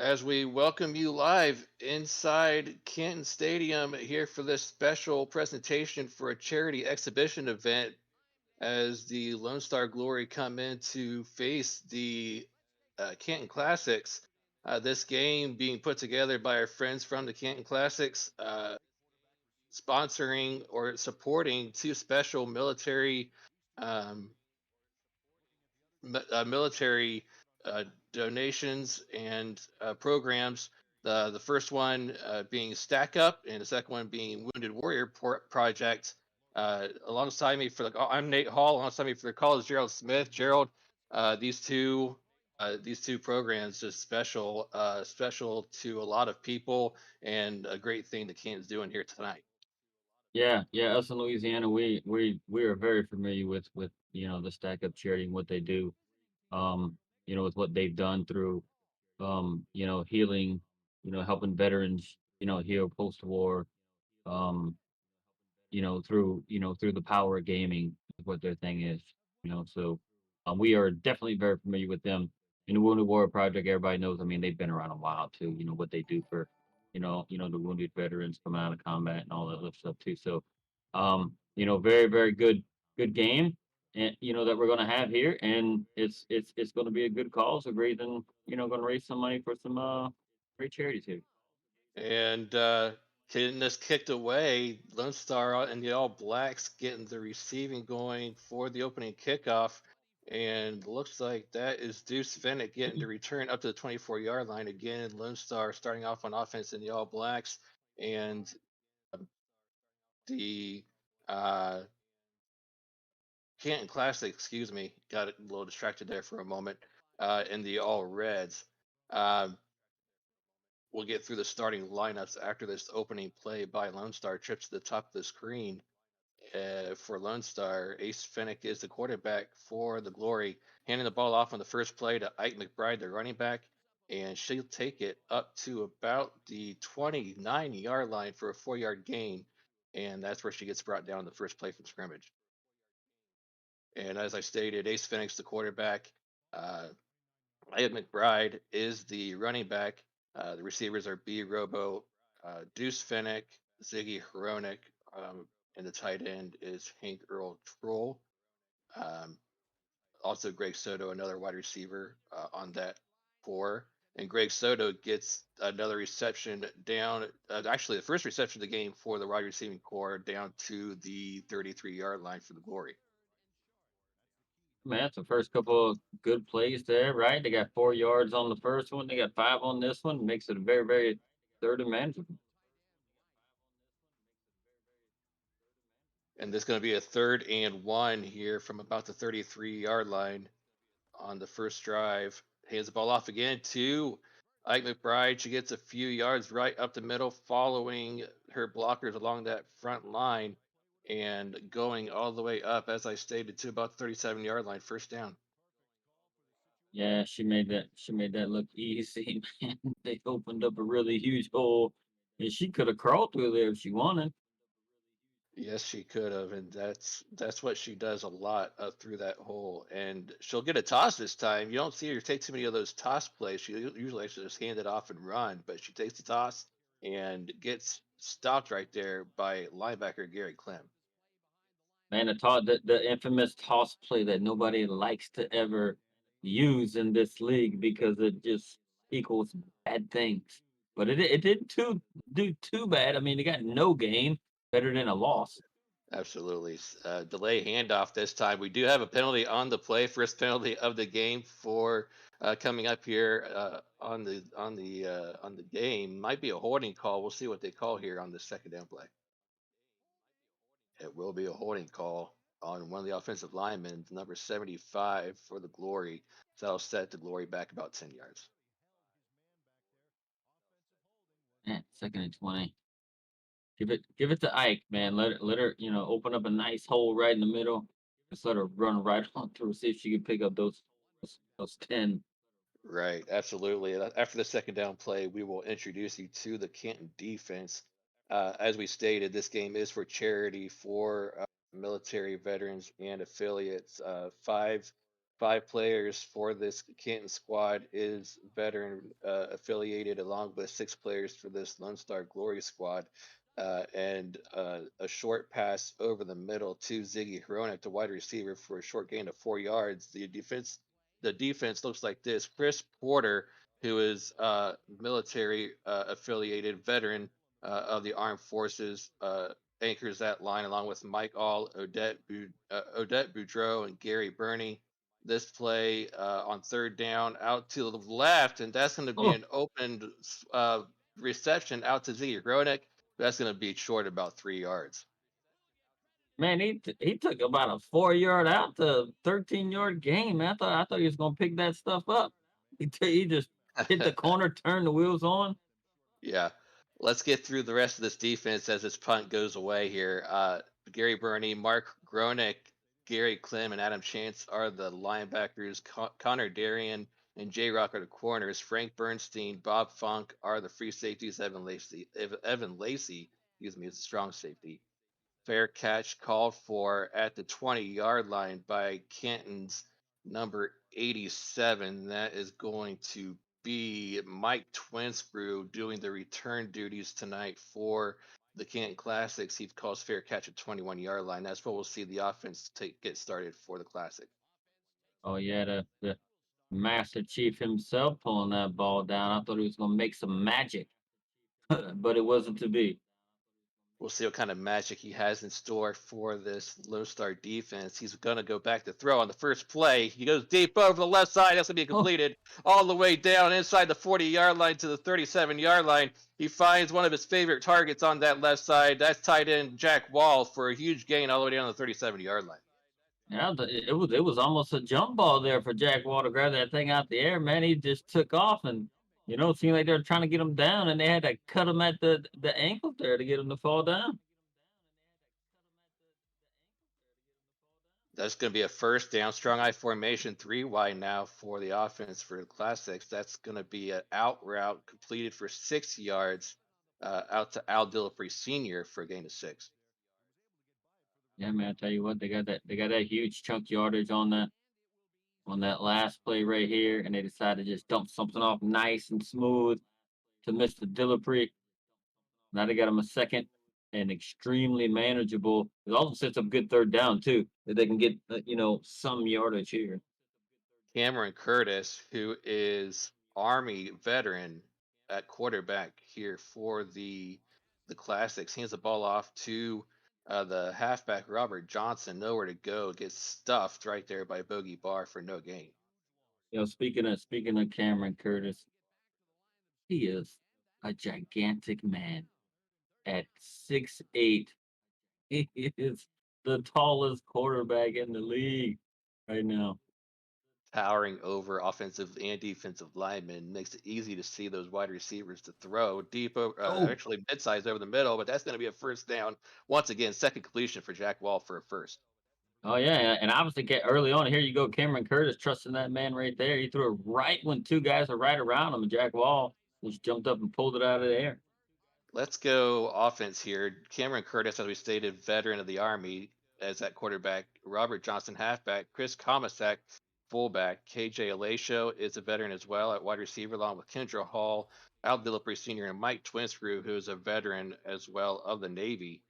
As we welcome you live inside Canton Stadium here for this special presentation for a charity exhibition event as the Lone Star Glory come in to face the Canton Classics. This game being put together by our friends from the Canton Classics, sponsoring or supporting two special um, military uh, donations and programs. The first one being Stack Up, and the second one being Wounded Warrior Project. Alongside me for I'm Nate Hall. Alongside me for the call is Gerald Smith. Gerald, uh, these two these two programs just special to a lot of people, and a great thing the Canton's doing here tonight. Yeah. Us in Louisiana, we are very familiar with the Stack Up Charity and what they do. With what they've done through healing, helping veterans, heal post war. Um, through the power of gaming is what their thing is. We are definitely very familiar with them. In the Wounded Warrior Project, everybody knows. I mean, they've been around a while too. You know what they do for, the wounded veterans coming out of combat and all that other stuff too. So, very very good game, and that we're gonna have here, and it's gonna be a good cause, a great, and gonna raise some money for some great charities here. And getting this kicked away, Lone Star and the All Blacks getting the receiving going for the opening kickoff. And looks like that is Deuce Fennec getting to return up to the 24-yard line again. Lone Star starting off on offense in the All Blacks. And the uh, Canton Classic, excuse me, got a little distracted there for a moment, in the All Reds. Um, we'll get through the starting lineups after this opening play by Lone Star. Trips to the top of the screen for Lone Star. Ace Finnick is the quarterback for the Glory, handing the ball off on the first play to Ike McBride, the running back, and she'll take it up to about the 29-yard line for a 4-yard gain, and that's where she gets brought down in the first play from scrimmage. And as I stated, Ace Finnick's the quarterback. Uh, Ike McBride is the running back. The receivers are B. Robo, Deuce Finnick, Ziggy Hronik, and the tight end is Hank Earl Troll. Um, Also, Greg Soto, another wide receiver on that core. And Greg Soto gets another reception down, actually, the first reception of the game for the wide receiving core down to the 33-yard line for the Glory. Man, it's the first couple of good plays there, right? They got 4 yards on the first one. They got five on this one. Makes it a very, very third and manageable. And this is going to be a 3rd and 1 here from about the 33-yard line on the first drive. Hands the ball off again to Ike McBride. She gets a few yards right up the middle, following her blockers along that front line and going all the way up, as I stated, to about the 37-yard line, first down. Yeah, she made that look easy, man. They opened up a really huge hole, and she could have crawled through there if she wanted. Yes, she could have, and that's what she does a lot through that hole. And she'll get a toss this time. You don't see her take too many of those toss plays. She usually actually just hand it off and run, but she takes the toss and gets stopped right there by linebacker Gary Clem. Man, the infamous toss play that nobody likes to ever use in this league because it just equals bad things. But it didn't do too bad. I mean, they got no gain, better than a loss. Absolutely. Delay handoff this time. We do have a penalty on the play, first penalty of the game for coming up here on the game. Might be a holding call. We'll see what they call here on the second down play. It will be a holding call on one of the offensive linemen, number 75 for the Glory. So that'll set the Glory back about 10 yards. Man, second and 20. Give it to Ike, man. Let her, open up a nice hole right in the middle. Just let her run right on through, see if she can pick up those 10. Right, absolutely. And after the second down play, we will introduce you to the Canton defense. As we stated, this game is for charity for military veterans and affiliates. Five 5 players for this Canton squad is veteran affiliated, along with 6 players for this Lone Star Glory squad. And a short pass over the middle to Ziggy Hronek, the wide receiver, for a short gain of 4 yards. The defense looks like this: Chris Porter, who is military affiliated veteran of the armed forces, anchors that line along with Mike All, Odette Boudreau, and Gary Burney. This play on third down out to the left, and that's going to be Oh, an open reception out to Ziggy Grodick. That's going to be short about 3 yards. man, he took about a 4 yard out to 13 yard game. Man, I thought he was gonna pick that stuff up. He just hit the corner, turned the wheels on. Yeah. Let's get through the rest of this defense as this punt goes away here. Gary Burney, Mark Gronick, Gary Klim, and Adam Chance are the linebackers. Connor Darian and J Rock are the corners. Frank Bernstein, Bob Funk are the free safeties. Evan Lacey, excuse me, is the strong safety. Fair catch called for at the 20-yard line by Canton's number 87. That is going to be Mike Twinscrew doing the return duties tonight for the Canton Classics. He calls fair catch at 21-yard line. That's what we'll see the offense get started for the Classic. Oh yeah, the Master Chief himself pulling that ball down. I thought he was gonna make some magic, but it wasn't to be. We'll see what kind of magic he has in store for this Lone Star defense. He's going to go back to throw on the first play. He goes deep over the left side. That's going to be Oh, completed all the way down inside the 40-yard line to the 37-yard line. He finds one of his favorite targets on that left side. That's tight end Jack Wall for a huge gain all the way down the 37-yard line. yeah, it was almost a jump ball there for Jack Wall to grab that thing out the air. Man, he just took off, and it seemed like they were trying to get him down, and they had to cut him at the ankle there to get him to fall down. That's going to be a first down, strong I formation, 3 wide now for the offense for the Classics. That's going to be an out route completed for 6 yards out to Al Dillapre Sr. for a gain of 6. Yeah, man, I tell you what, they got that huge chunk yardage on that last play right here, and they decided to just dump something off nice and smooth to Mr. Dillapre. Now they got him a second and extremely manageable. It also sets up good third down too, that they can get some yardage here. Cameron Curtis, who is Army veteran at quarterback here for the Classics, hands the ball off to the halfback Robert Johnson. Nowhere to go, gets stuffed right there by Bogey Barr for no gain. Speaking of Cameron Curtis, he is a gigantic man at 6'8". He is the tallest quarterback in the league right now. Towering over offensive and defensive linemen makes it easy to see those wide receivers to throw deep, Oh, actually mid-size over the middle. But that's going to be a first down once again. Second completion for Jack Wall for a first. oh yeah, and obviously get early on. Here you go, Cameron Curtis trusting that man right there. He threw it right when two guys are right around him, and Jack Wall just jumped up and pulled it out of the air. Let's go offense here. Cameron Curtis, as we stated, veteran of the Army as that quarterback. Robert Johnson, halfback. Chris Komisak, fullback. KJ Alasho is a veteran as well at wide receiver, along with Kendra Hall, Al Dillapre Sr., and Mike Twinscrew, who is a veteran as well of the Navy.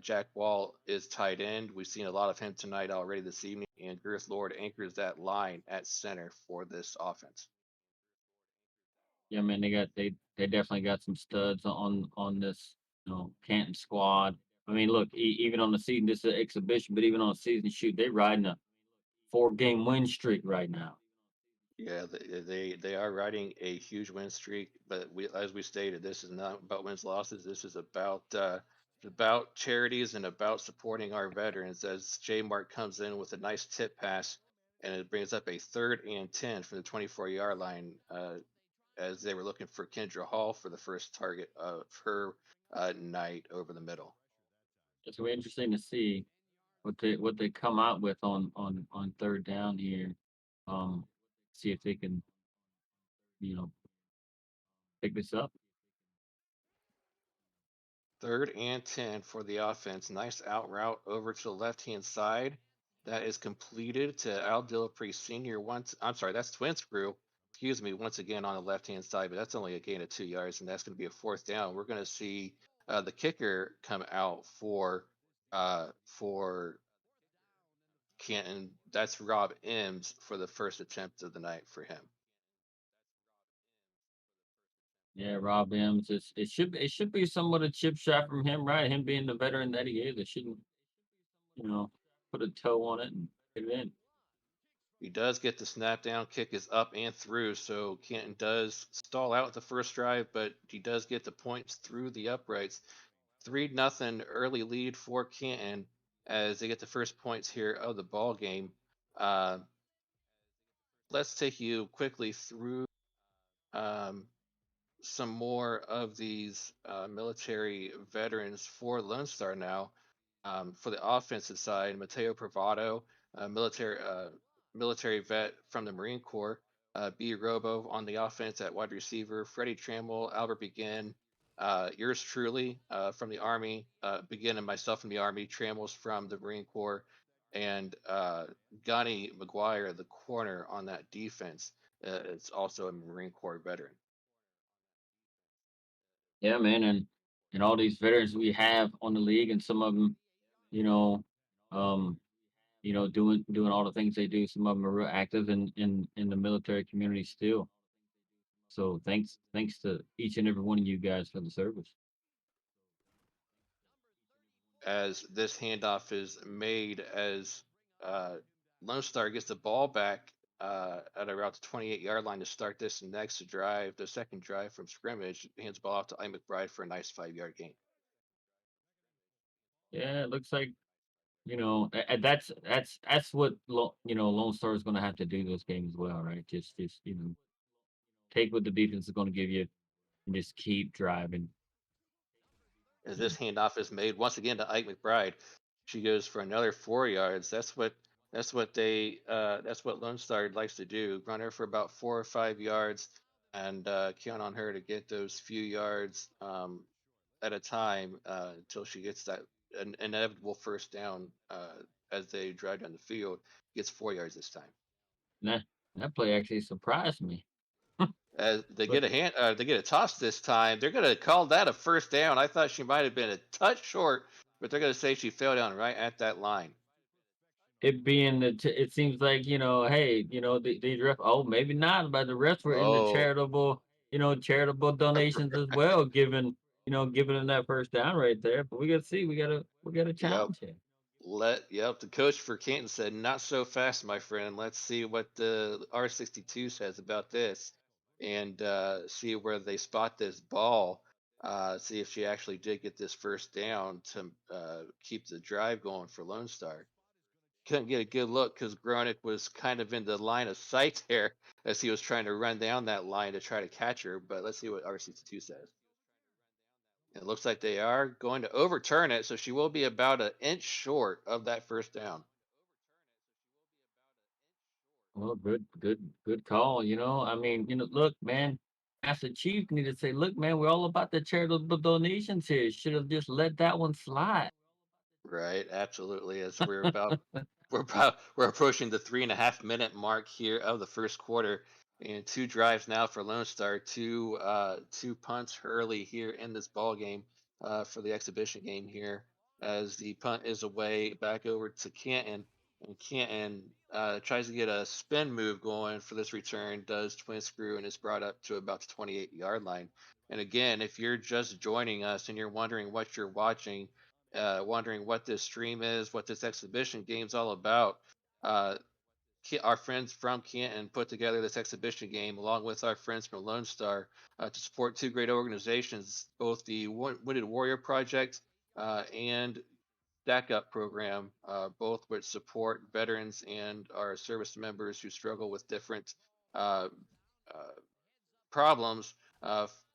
Jack Wall is tight end. We've seen a lot of him tonight already this evening, and Girth Lord anchors that line at center for this offense. Yeah, man, they definitely got some studs on this Canton squad. I mean, look, even on the season, this is an exhibition, but even on a season shoot, they riding a 4 game win streak right now. Yeah, they are riding a huge win streak, but as we stated, this is not about wins losses. This is about charities and about supporting our veterans. As J Mark comes in with a nice tip pass, and it brings up a 3rd and 10 from the 24-yard line, as they were looking for Kendra Hall for the first target of her night over the middle. It's really interesting to see what they come out with on third down here. Um, See if they can you know pick this up. 3rd and 10 for the offense. Nice out route over to the left hand side. That is completed to Al Dilapre Sr. Once, I'm sorry, that's twin screw. Excuse me, once again on the left hand side, but that's only a gain of 2 yards, and that's going to be a fourth down. We're going to see the kicker come out for Canton. That's Rob Ems for the first attempt of the night for him. Yeah, Rob M's. It should be somewhat a chip shot from him, right? Him being the veteran that he is, it shouldn't, you know, put a toe on it and get it in. He does get the snap down, kick is up and through, so Canton does stall out the first drive, but he does get the points through the uprights. 3-0 early lead for Canton as they get the first points here of the ball game. Uh, let's take you quickly through um, some more of these military veterans for Lone Star now. For the offensive side, Mateo Pravado, military vet from the Marine Corps. B. Robo on the offense at wide receiver. Freddie Trammell, Albert Begin, yours truly from the Army. Begin and myself from the Army. Trammell's from the Marine Corps. And Gunny McGuire, the corner on that defense, is also a Marine Corps veteran. Yeah, man, and all these veterans we have on the league, and some of them, you know, um, doing all the things they do. Some of them are real active in the military community still. So thanks to each and every one of you guys for the service. As this handoff is made as uh, Lone Star gets the ball back at around the 28-yard line to start this next drive, the second drive from scrimmage, hands the ball off to Ike McBride for a nice 5-yard gain. Yeah, it looks like that's what Lone Star is going to have to do this game as well, right? Just take what the defense is going to give you and just keep driving. As this handoff is made once again to Ike McBride, she goes for another 4 yards. That's what Lone Star likes to do. Run her for about 4 or 5 yards and count on her to get those few yards at a time until she gets that inevitable first down as they drive down the field. Gets 4 yards this time. That that play actually surprised me. As But they get a toss this time. They're gonna call that a first down. I thought she might have been a touch short, but they're gonna say she fell down right at that line. it being it seems like, hey, the ref, oh, maybe not, but the refs were in the Oh, charitable donations as well, giving them that first down right there. But we got to see, we got a yep. challenge here. The coach for Canton said, "Not so fast, my friend. Let's see what the R62 says about this, and see where they spot this ball. See if she actually did get this first down to keep the drive going for Lone Star." Couldn't get a good look because Gronick was kind of in the line of sight there as he was trying to run down that line to try to catch her. But let's see what RC2 says. It looks like they are going to overturn it, so she will be about an inch short of that first down. Well, good call. I mean, look, man, Master Chief need to say, look, man, we're all about the charitable donations here. Should have just let that one slide. Right, absolutely. As we're approaching the 3.5 minute mark here of the first quarter, and two drives now for Lone Star, two punts early here in this ball game for the exhibition game here. As the punt is away back over to Canton, and Canton tries to get a spin move going for this return, does twin screw and is brought up to about the 28-yard line. And again, if you're just joining us and you're wondering what you're watching, wondering what this stream is, what this exhibition game's all about, uh, our friends from Canton put together this exhibition game along with our friends from Lone Star to support two great organizations, both the Wounded Warrior Project and Stack Up program, both which support veterans and our service members who struggle with different uh, uh, problems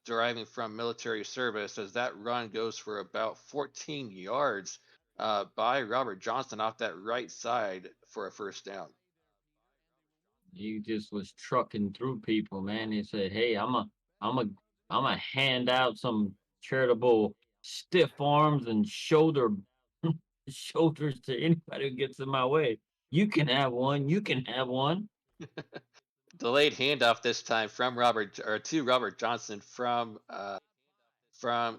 deriving from military service, as that run goes for about 14 yards by Robert Johnson off that right side for a first down. He just was trucking through people, man. He said, "Hey, I'm a, I'm a hand out some charitable stiff arms and shoulders to anybody who gets in my way." You can have one. You can have one. Delayed handoff this time from Robert or to Robert Johnson from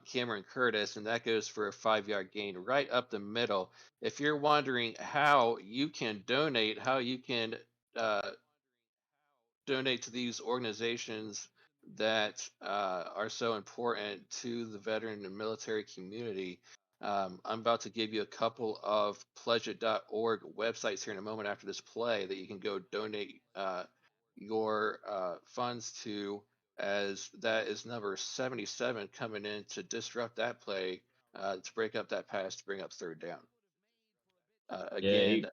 Cameron Curtis, and that goes for a 5 yard gain right up the middle. If you're wondering how you can donate, how you can uh, donate to these organizations that are so important to the veteran and military community. I'm about to give you a couple of pledge.org websites here in a moment after this play that you can go donate your funds to, as that is number 77 coming in to disrupt that play, to break up that pass, to bring up third down. Yeah, Again,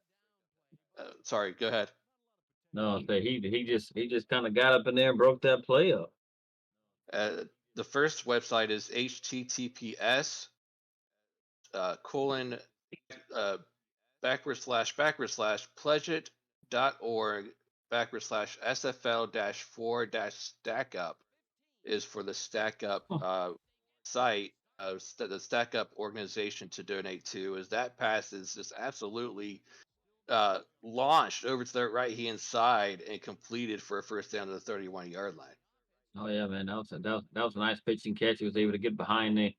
sorry, go ahead. no, so he just kind of got up in there and broke that play up. Uh, the first website is https colon uh, // pledgeit.org /SFL -4 stack up is for the stack up Huh. site, the stack up organization to donate to. As that pass is just absolutely launched over to the right hand side and completed for a first down to the 31-yard line. Oh yeah, man, that was a nice pitch and catch. He was able to get behind the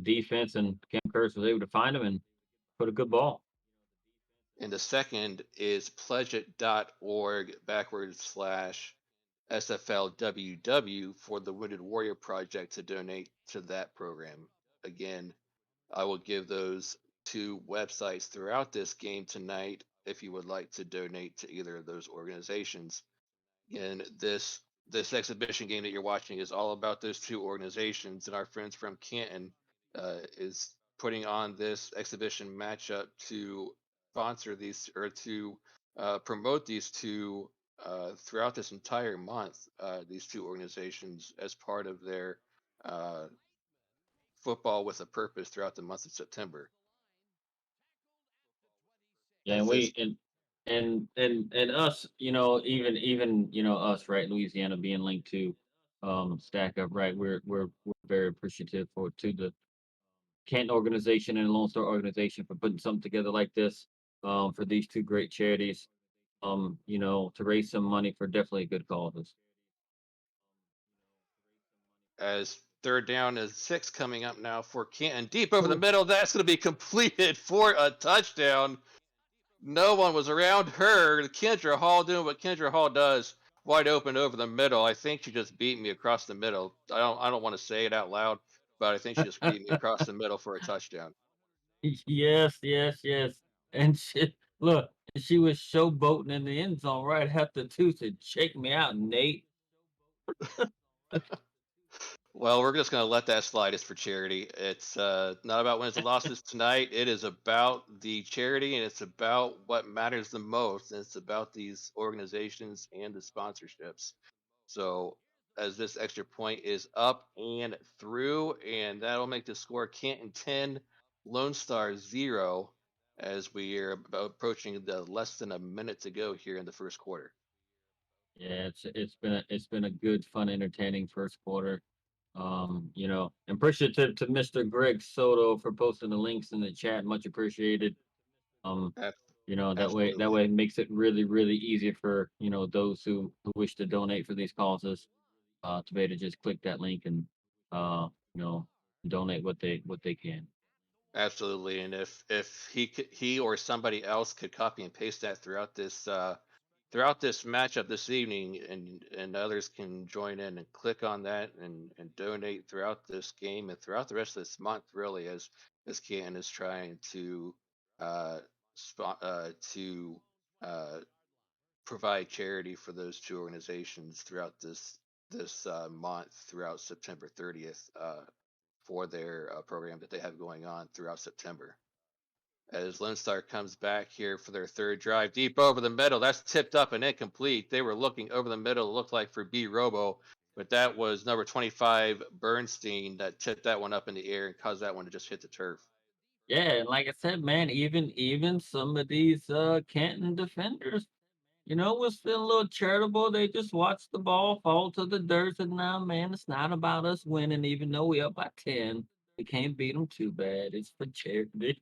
defense, and Cam Curtis was able to find him and put a good ball. And the second is pledgeit.org /SFLWW for the Wounded Warrior Project to donate to that program. Again, I will give those two websites throughout this game tonight if you would like to donate to either of those organizations. And this exhibition game that you're watching is all about those two organizations, and our friends from Canton is putting on this exhibition matchup to sponsor these or to promote these two throughout this entire month. These two organizations as part of their uh, football with a purpose throughout the month of September. Yeah, and As this we and us, even us, right, Louisiana being linked to Stack Up, right? We're very appreciative to the Canton organization and the Lone Star organization for putting something together like this for these two great charities. To raise some money for definitely good causes. as third down and 6 coming up now for Canton. Deep over the Ooh. middle. That's going to be completed for a touchdown. No one was around her. Kendra Hall doing what Kendra Hall does, wide open over the middle. I think she just beat me across the middle. I don't want to say it out loud, but I think she just beat me across the middle for a touchdown. Yes, yes, yes. And look, she was showboating in the end zone right after two said, "Check me out, Nate." Well, we're just going to let that slide. It's for charity. It's not about wins and losses tonight. It is about the charity, and it's about what matters the most. And it's about these organizations and the sponsorships. So, as this extra point is up and through, and that'll make the score Canton 10, Lone Star 0, as we are approaching the less than a minute to go here in the first quarter. Yeah, it's been a good, fun, entertaining first quarter. Appreciative to Mr. Greg Soto for posting the links in the chat. Much appreciated. Um, Ab- that way Absolutely. it makes it really, really easy for those who wish to donate for these causes, to be able to just click that link and uh, you know, donate what they can. Absolutely. And if he or somebody else could copy and paste that throughout this matchup this evening, and others can join in and click on that and donate throughout this game and throughout the rest of this month, really, as Canton is trying to uh to uh provide charity for those two organizations throughout this month, throughout September 30th, for their program that they have going on throughout September. As Lone Star comes back here for their third drive, deep over the middle, that's tipped up and incomplete. They were looking over the middle, it looked like for B Robo, but that was number 25 Bernstein that tipped that one up in the air and caused that one to just hit the turf. Yeah, and like I said, man, even some of these Canton defenders, was feeling a little charitable. They just watched the ball fall to the dirt and now, man, it's not about us winning, even though we up by 10. We can't beat them too bad. It's for charity.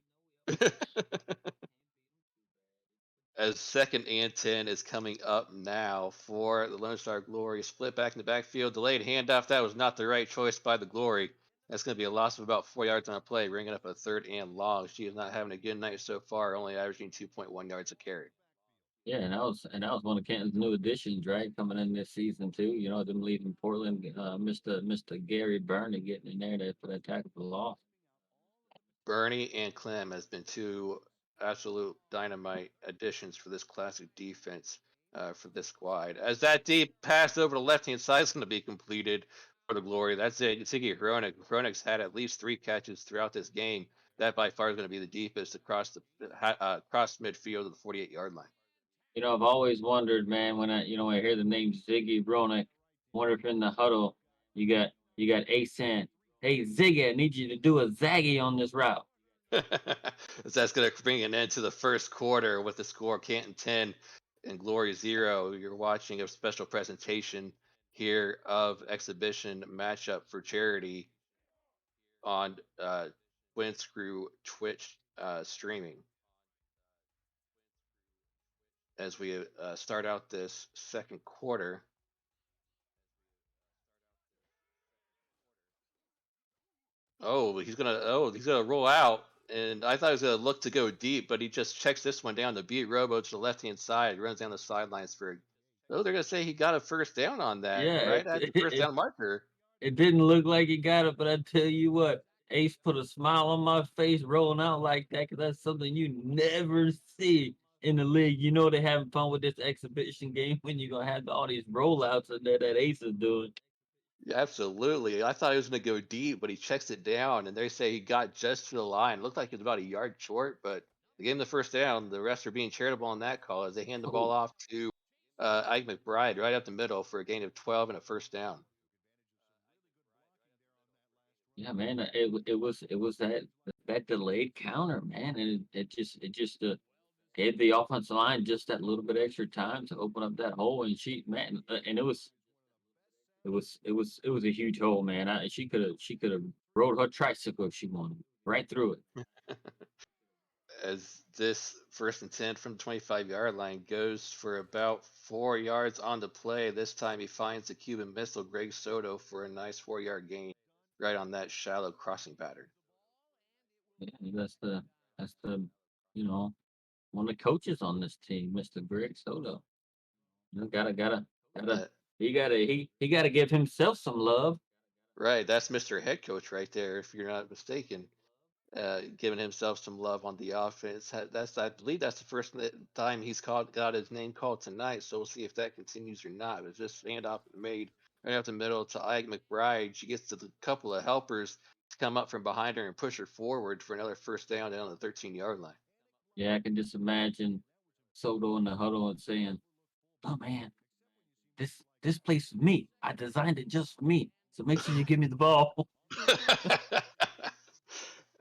as second and 10 is coming up now for the Lone Star Glory. Split back in the backfield, delayed handoff. That was not the right choice by the Glory. That's going to be a loss of about 4 yards on a play, bringing up a third and long. She is not having a good night so far, only averaging 2.1 yards a carry. Yeah, and that was one of Canton's new additions, right? Coming in this season too. You know, them leaving Portland, Mr. Gary Burney getting in there for that tackle for loss. Bernie and Clem has been two absolute dynamite additions for this classic defense for this squad. As that deep pass over the left hand side is going to be completed for the Glory. That's it. Ziggy Hronik. Hronik's had at least 3 catches throughout this game. That by far is going to be the deepest across midfield of the 48-yard line. You know, I've always wondered, man, when I hear the name Ziggy Bronick, wonder if in the huddle you got Asan. Hey Ziggy, I need you to do a zaggy on this route. That's going to bring an end to the first quarter with the score Canton 10 and Glory 0. You're watching a special presentation here of exhibition matchup for charity on Twin Screw Twitch streaming as we start out this second quarter. Oh, he's gonna roll out. And I thought he was gonna look to go deep, but he just checks this one down. The beat robo to the left hand side, runs down the sidelines for. Oh, they're gonna say he got a first down on that, Yeah, right at the first down marker. it didn't look like he got it, but I tell you what, Ace put a smile on my face rolling out like that because that's something you never see in the league. You know they're having fun with this exhibition game when you're gonna have all these rollouts that Ace is doing. Yeah, absolutely. I thought he was gonna go deep, but he checks it down, and they say he got just to the line. Looked like he was about a yard short, but they gave him the first down. The refs are being charitable on that call as they hand the ball Oh, off to Ike McBride right up the middle for a gain of 12 and a first down. yeah, man, it was that delayed counter, man, and it just gave the offensive line just that little bit extra time to open up that hole and she man, and it was a huge hole, man. She could have rode her tricycle if she wanted right through it. As this first and 10 from the 25-yard line goes for about 4 yards on the play. This time he finds the Cuban missile, Greg Soto, for a nice 4 yard gain right on that shallow crossing pattern. Yeah, that's the you know one of the coaches on this team, Mr. Greg Soto. You know, gotta Uh, he gotta give himself some love. right, that's Mr. Head Coach right there, if you're not mistaken. Giving himself some love on the offense. That's I believe that's the first time he's got his name called tonight. So we'll see if that continues or not. But just handoff made right up the middle to Ike McBride. She gets to the couple of helpers to come up from behind her and push her forward for another first down the 13-yard line. Yeah, I can just imagine Soto in the huddle and saying, "Oh man, this place is me. I designed it just for me. So make sure you give me the ball."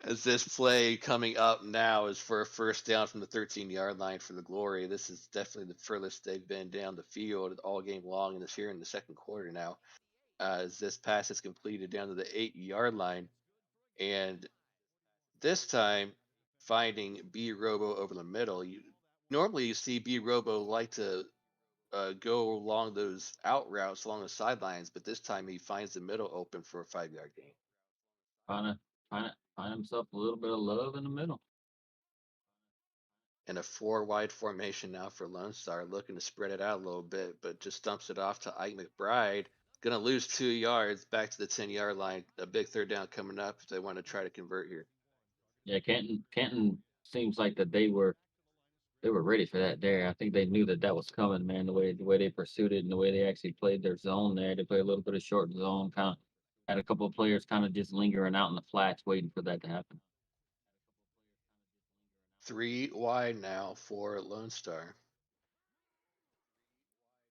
As this play coming up now is for a first down from the 13-yard line for the Glory. This is definitely the furthest they've been down the field all game long, and this here in the second quarter now. As this pass is completed down to the 8 yard line. And this time, finding B Robo over the middle. Normally you see B Robo like to go along those out routes along the sidelines, but this time he finds the middle open for a 5 yard gain. Find himself a little bit of love in the middle. And a four wide formation now for Lone Star, looking to spread it out a little bit, but just dumps it off to Ike McBride. Going to lose 2 yards back to the 10 yard line. A big third down coming up if they want to try to convert here. Yeah, Canton seems like that they were ready for that there. I think they knew that was coming, man. The way they pursued it and the way they actually played their zone there. They played a little bit of short zone, kind of had a couple of players kind of just lingering out in the flats, waiting for that to happen. Three wide now for Lone Star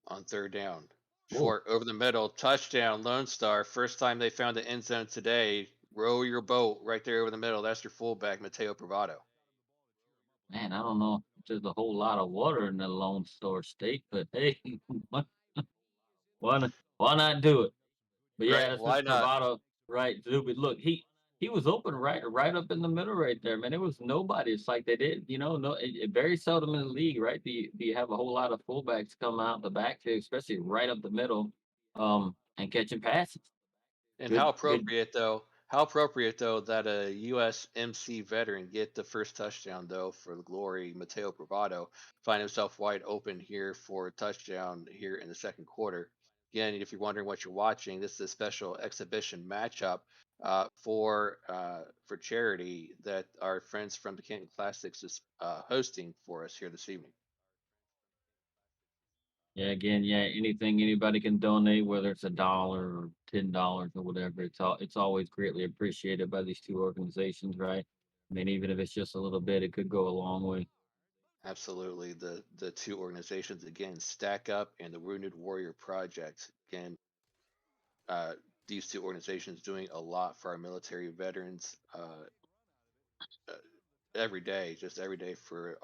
on third down. Whoa, Short over the middle, touchdown, Lone Star. First time they found the end zone today. Row your boat right there over the middle. That's your fullback, Mateo Bravado. man, I don't know if there's a whole lot of water in the Lone Star State, but hey, why why not do it? But yeah, Right? that's Why Mr. not? Bravado, right? Dude, but look, he was open right up in the middle right there, man. It was nobody. It's like they did, no, very seldom in the league, right? Do you have a whole lot of fullbacks come out the backfield, especially right up the middle, and catching passes. And Good. how appropriate though that a USMC veteran get the first touchdown though for the glory. Mateo Bravado find himself wide open here for a touchdown here in the second quarter. Again, if you're wondering what you're watching, this is a special exhibition matchup for charity that our friends from the Canton Classics is hosting for us here this evening. Yeah, again, yeah, anything anybody can donate, whether it's $1 or $10 or whatever, it's always greatly appreciated by these two organizations, right? I mean, even if it's just a little bit, it could go a long way. Absolutely, the two organizations again, Stack Up and the Wounded Warrior Project. Again, uh, these two organizations doing a lot for our military veterans uh, every day, just every day for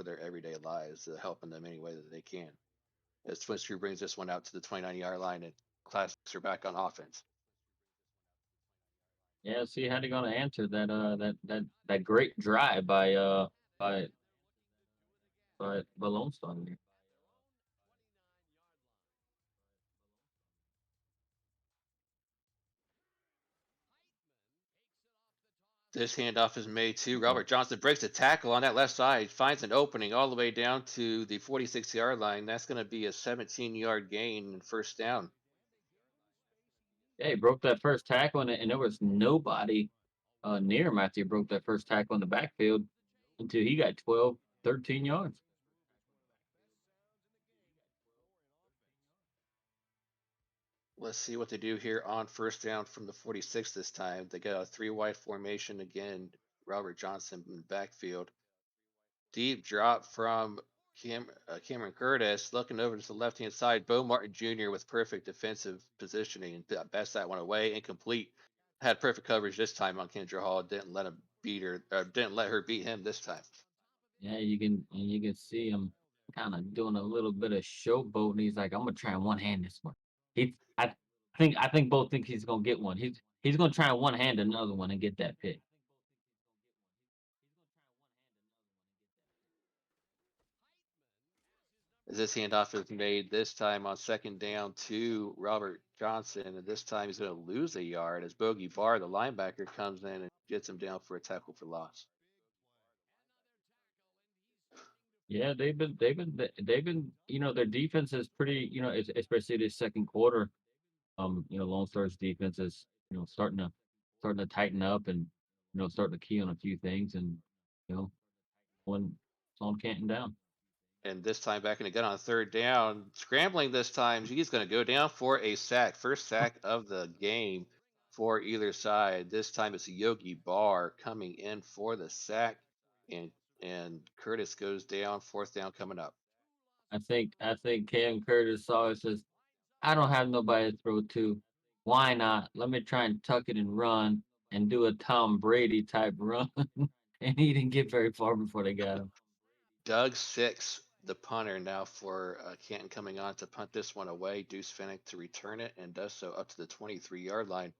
their everyday lives, helping them any way that they can. As Twin Street brings this one out to the 29-yard line, and Classics are back on offense. Yeah, see how they're gonna answer that great drive by by Lone Star there. This handoff is made to Yeah. Robert Johnson, breaks a tackle on that left side, finds an opening all the way down to the 46-yard line. That's going to be a 17-yard gain and first down. Yeah, he broke that first tackle and there was nobody near him after he broke that first tackle in the backfield until he got 12, 13 yards. Let's see what they do here on first down from the 46 this time. They got a three wide formation again. Robert Johnson in the backfield. Deep drop from Cameron Curtis, looking over to the left hand side. Bo Martin Jr. with perfect defensive positioning and best that one away. Incomplete. Had perfect coverage this time on Kendra Hall. Didn't let him beat her. Didn't let her beat him this time. Yeah, you can see him kind of doing a little bit of showboating. He's like, I'm gonna try and one hand this one. I think both think he's gonna get one. He's gonna try and one hand another one and get that pick. As this handoff is made this time on second down to Robert Johnson, and this time he's going to lose a yard as Bogey Barr, the linebacker, comes in and gets him down for a tackle for loss. Yeah, they've been, their defense is pretty, especially this second quarter. Lone Star's defense is, starting to tighten up and, starting to key on a few things and, you know, when it's on Canton down. And this time back in again on third down, scrambling this time, he's going to go down for a sack. First sack of the game for either side. This time it's Yogi Barr coming in for the sack, and Curtis goes down. Fourth down coming up. I think Cam Curtis saw it, says, I don't have nobody to throw to. Why not? Let me try and tuck it and run and do a Tom Brady type run. And he didn't get very far before they got him. Doug Six, the punter, now for Canton coming on to punt this one away. Deuce Finnick to return it and does so up to the 23-yard line.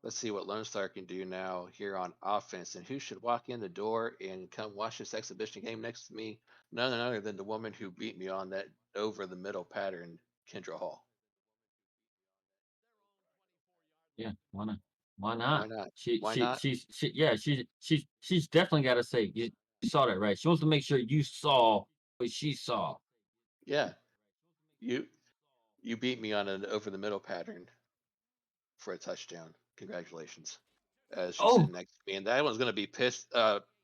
Let's see what Lone Star can do now here on offense. And who should walk in the door and come watch this exhibition game next to me? None other than the woman who beat me on that over the middle pattern, Kendra Hall. Yeah, why not? Why Why not? not? She Why she not? she's she yeah, she's definitely gotta say, you saw that, right? She wants to make sure you saw what she saw. Yeah, you you beat me on an over the middle pattern for a touchdown. Congratulations. She's Oh, sitting next to me, and that one's going to be pissed.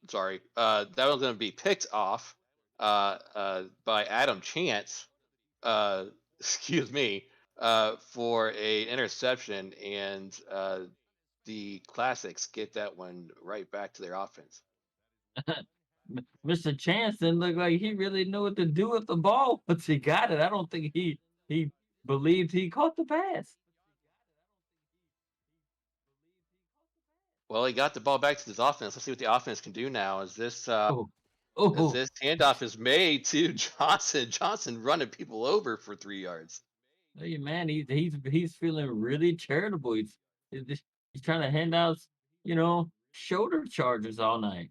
Sorry, that one's going to be picked off by Adam Chance. Excuse me, for a interception, and the Classics get that one right back to their offense. Mr. Chance didn't look like he really knew what to do with the ball once he got it. I don't think he believed he caught the pass. Well, he got the ball back to his offense. Let's see what the offense can do now. Oh, As oh, this handoff is made to Johnson. Johnson running people over for 3 yards. hey man, he's feeling really charitable. He's he's trying to hand out. shoulder charges all night.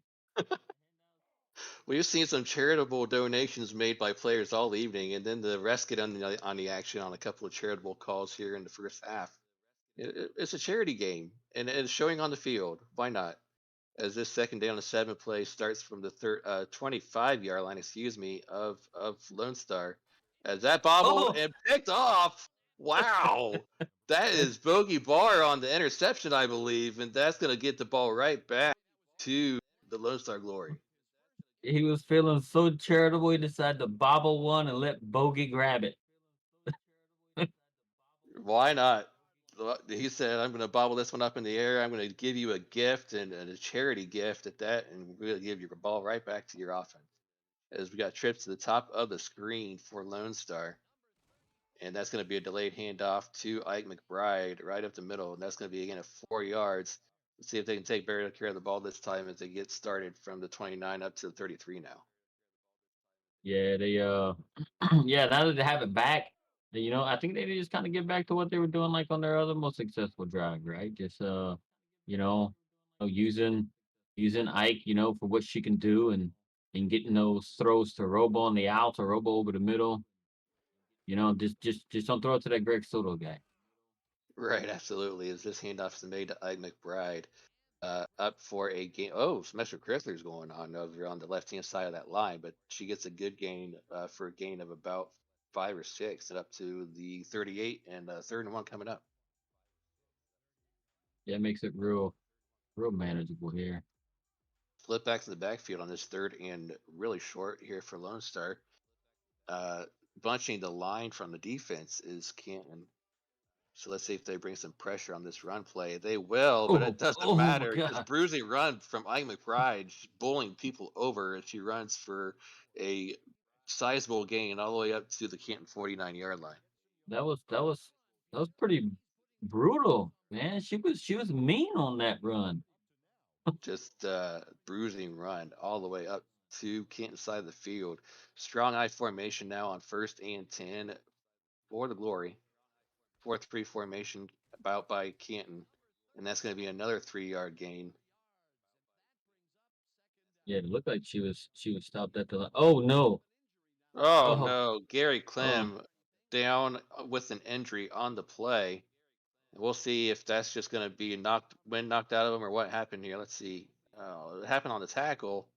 We've seen some charitable donations made by players all evening, and then the rest get on the action on a couple of charitable calls here in the first half. It's a charity game, and it's showing on the field. Why not? As this second down and 7 play starts from the 25-yard line, excuse me, of Lone Star. As that bobbled Oh, and picked off. Wow. That is Bogey Barr on the interception, I believe, and that's going to get the ball right back to the Lone Star Glory. he was feeling so charitable, he decided to bobble one and let Bogey grab it. Why not? He said, I'm going to bobble this one up in the air. I'm going to give you a gift and a charity gift at that, and we're going to give you the ball right back to your offense. As we got trips to the top of the screen for Lone Star. And that's going to be a delayed handoff to Ike McBride right up the middle. And that's going to be, again, at 4 yards. Let's see if they can take better care of the ball this time as they get started from the 29 up to the 33 now. Yeah, they yeah, now that they have it back, I think they just kind of get back to what they were doing like on their other most successful drive, right? Just you know, using Ike, for what she can do and getting those throws to Robo on the out or Robo over the middle. Just don't throw it to that Greg Soto guy. Right, absolutely. As this handoff is made to Ike McBride, up for a gain. Oh, some extra Chrysler's going on over on the left hand side of that line, but she gets a good gain for a gain of about 5 or 6 and up to the 38 and 3rd and 1 coming up. Yeah, it makes it real manageable here. Flip back to the backfield on this third and really short here for Lone Star. Uh, Bunching the line from the defense is Canton. So let's see if they bring some pressure on this run play. They will, but it Oh, doesn't oh my matter because God. bruising run from Ike McBride, she's bullying people over as she runs for a sizable gain all the way up to the Canton 49-yard line. That was pretty brutal, man. She was mean on that run. Just bruising run all the way up to Canton side of the field. Strong I formation now on 1st and 10 for the Glory. 4-3 formation about by Canton, and that's going to be another 3-yard gain. Yeah, it looked like she was stopped at the line. Oh no. Oh Oh, no, Gary oh, Clem down with an injury on the play. We'll see if that's just going to be knocked out of him or what happened here. Let's see. Oh, it happened on the tackle.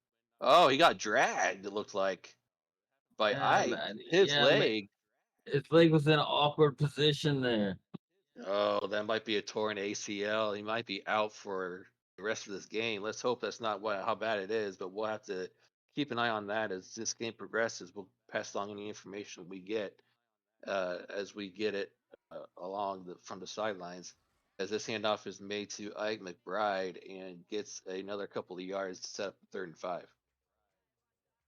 Oh, he got dragged. It looked like by yeah, Ike. man. His Yeah, leg. his leg was in an awkward position there. Oh, that might be a torn ACL. He might be out for the rest of this game. Let's hope that's not how bad it is, but we'll have to keep an eye on that as this game progresses. We'll pass along any information we get as we get it along from the sidelines. As this handoff is made to Ike McBride and gets another couple of yards to set up 3rd and 5.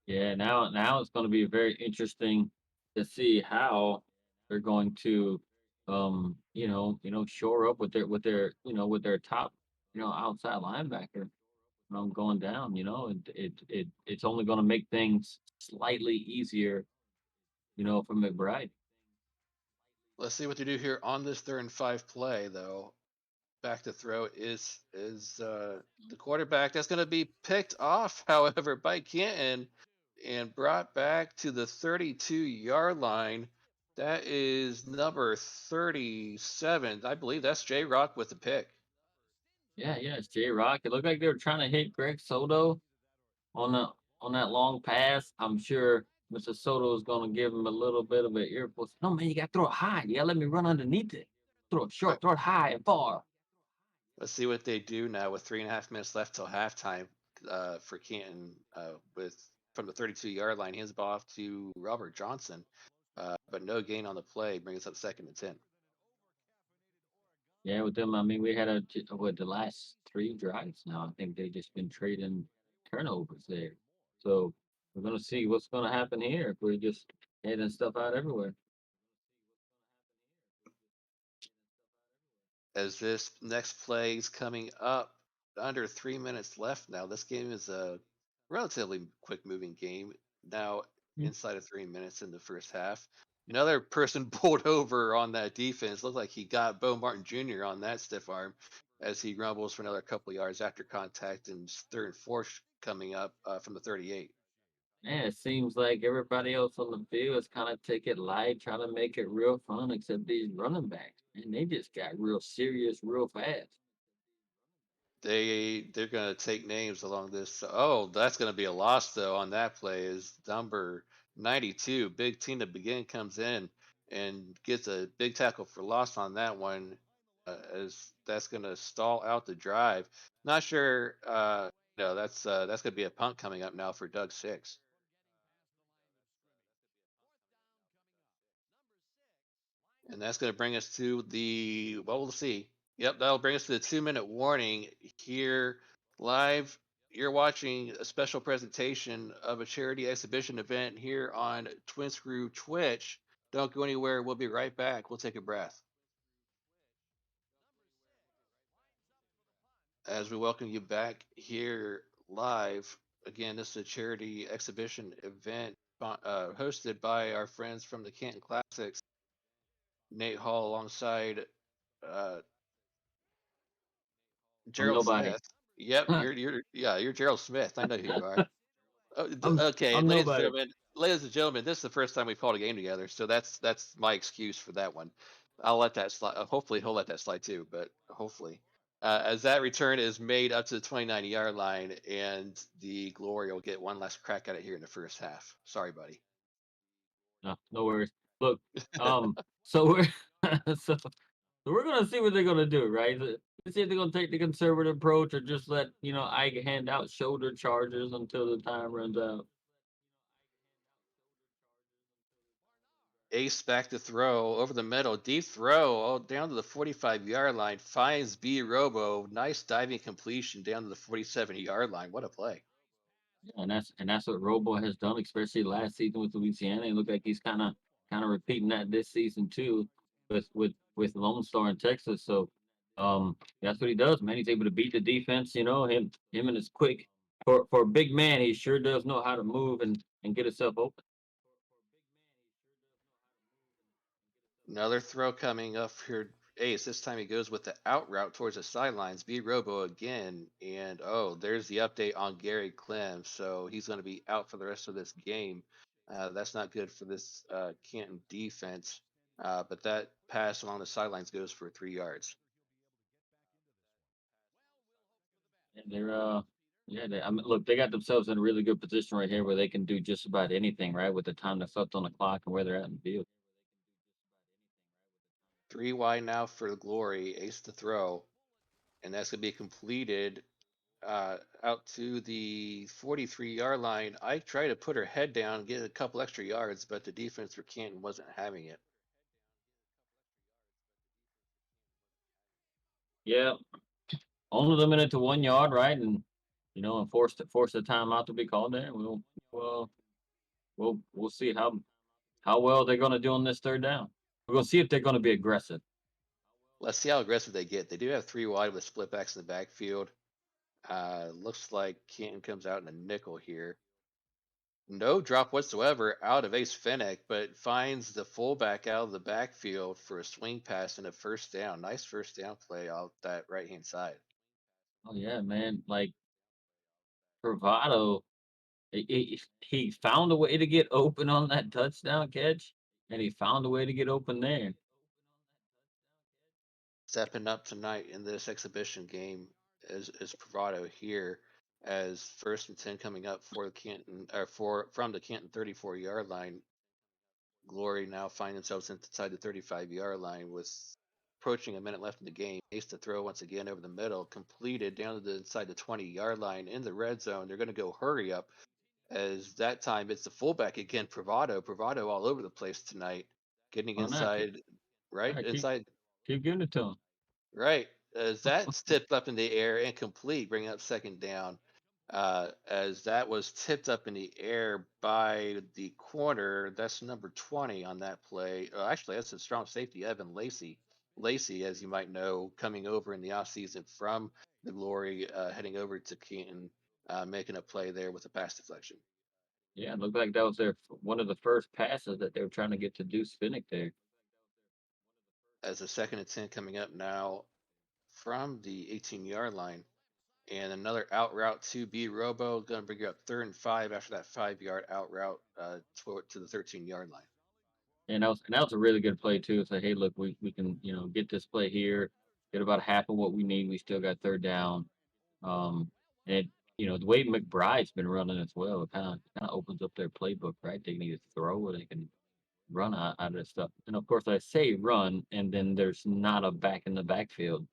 Yeah, now it's going to be very interesting to see how they're going to, shore up with their top, outside linebacker, going down. It's only going to make things slightly easier, for McBride. Let's see what they do here on this 3rd and 5 play, though. Back to throw is the quarterback. That's going to be picked off, however, by Canton and brought back to the 32-yard line. That is number 37. I believe that's J Rock with the pick. Yeah, yeah, it's J Rock. It looked like they were trying to hit Greg Soto on the on that long pass. I'm sure Mr. Soto is going to give him a little bit of an earful. No, man, you got to throw it high. You got to let me run underneath it. Throw it All right, short, throw it high and far. let's see what they do now with 3.5 minutes left till halftime for Canton with from the 32-yard line. Hands ball off to Robert Johnson, but no gain on the play. Brings us up 2nd and 10. Yeah, with them, I mean, we had the last three drives now. I think they just been trading turnovers there. So we're going to see what's going to happen here if we're just heading stuff out everywhere. As this next play is coming up. Under 3 minutes left now. This game is a relatively quick moving game. Now, Mm. inside of 3 minutes in the first half. Another person pulled over on that defense. Looked like he got Bo Martin Jr. on that stiff arm. as he rumbles for another couple yards after contact and third and fourth coming up from the 38. Yeah, it seems like everybody else on the field is kind of take it light, trying to make it real fun, except these running backs. And they just got real serious real fast. They're going to take names along this. Oh, that's going to be a loss though on that play. Is number 92, Big Tina Begin comes in and gets a big tackle for loss on that one. As that's going to stall out the drive. Not sure. No, that's going to be a punt coming up now for Doug Six. And that's going to bring us to the, well, we'll see. Yep, that'll bring us to the 2 minute warning here live. You're watching a special presentation of a charity exhibition event here on Twin Screw Twitch. Don't go anywhere. We'll be right back. We'll take a breath as we welcome you back here live. Again, this is a charity exhibition event hosted by our friends from the Canton Classics, Nate Hall alongside uh, I'm Gerald nobody. Smith. Yep, I'm you're Gerald Smith. I know who you are. Oh, okay, I'm nobody. ladies and gentlemen, this is the first time we've called a game together, so that's my excuse for that one. I'll let that slide. Hopefully, he'll let that slide too, but hopefully, as that return is made up to the 29-yard line, and the Glory will get one last crack at it here in the first half. Sorry, buddy. No, no worries. Look, so we're so we're gonna see what they're gonna do, right? Let's see if they're gonna take the conservative approach or just let Ike hand out shoulder charges until the time runs out. Ace back to throw over the middle, deep throw, oh, down to the 45-yard line. Finds B Robo, nice diving completion down to the 47-yard line. What a play! Yeah, and that's what Robo has done, especially last season with Louisiana. It looked like he's kind of repeating that this season too, with Lone Star in Texas. So that's what he does, man. He's able to beat the defense. Him and his quick for a big man. He sure does know how to move and get himself open. Another throw coming up here. Ace. This time he goes with the out route towards the sidelines. B Robo again. And oh, there's the update on Gary Clem. So he's going to be out for the rest of this game. That's not good for this Canton defense. But that pass along the sidelines goes for 3 yards. And I mean, look, they got themselves in a really good position right here where they can do just about anything, right? With the time that's left on the clock and where they're at in the field. Three wide now for the Glory. Ace to throw. And that's going to be completed out to the 43-yard line. I tried to put her head down, get a couple extra yards, but the defense for Canton wasn't having it. Yeah, only limited to 1 yard, right? And force the timeout to be called there. Well we'll see how well they're gonna do on this third down. We're gonna see if they're gonna be aggressive. Let's see how aggressive they get. They do have three wide with split backs in the backfield. Looks like Canton comes out in a nickel here. No drop whatsoever out of Ace Fennec, but finds the fullback out of the backfield for a swing pass and a first down. Nice first down play out that right hand side. Oh yeah, man. Like bravado. He found a way to get open on that touchdown catch, and he found a way to get open there. Stepping up tonight in this exhibition game is Bravado here as first and 10 coming up for the Canton or for from the Canton 34-yard line. Glory now find themselves inside the 35-yard line with approaching a minute left in the game. Ace to throw once again over the middle, completed down to the inside the 20-yard line in the red zone. They're going to go hurry up as that time it's the fullback again, Bravado all over the place tonight, getting Oh no, inside, right yeah, inside. keep giving it to him. Right. As that's tipped up in the air and complete, bringing up second down. As that was tipped up in the air by the corner, that's number 20 on that play. Actually, that's a strong safety, Evan Lacey. Lacey, as you might know, coming over in the offseason from the Glory, heading over to Canton, making a play there with a pass deflection. Yeah, it looked like that was one of the first passes that they were trying to get to Deuce Finnick there. As a second and 10 coming up now from the 18-yard line. And another out route to B Robo, going to bring you up 3rd and 5 after that 5 yard out route to the 13-yard line. And that was a really good play too. Say, hey, look, we can get this play here, get about half of what we need. We still got third down. Um, and the way McBride's been running as well, it kind of opens up their playbook, right? They need to throw or they can run out of this stuff. And of course, I say run, and then there's not a back in the backfield.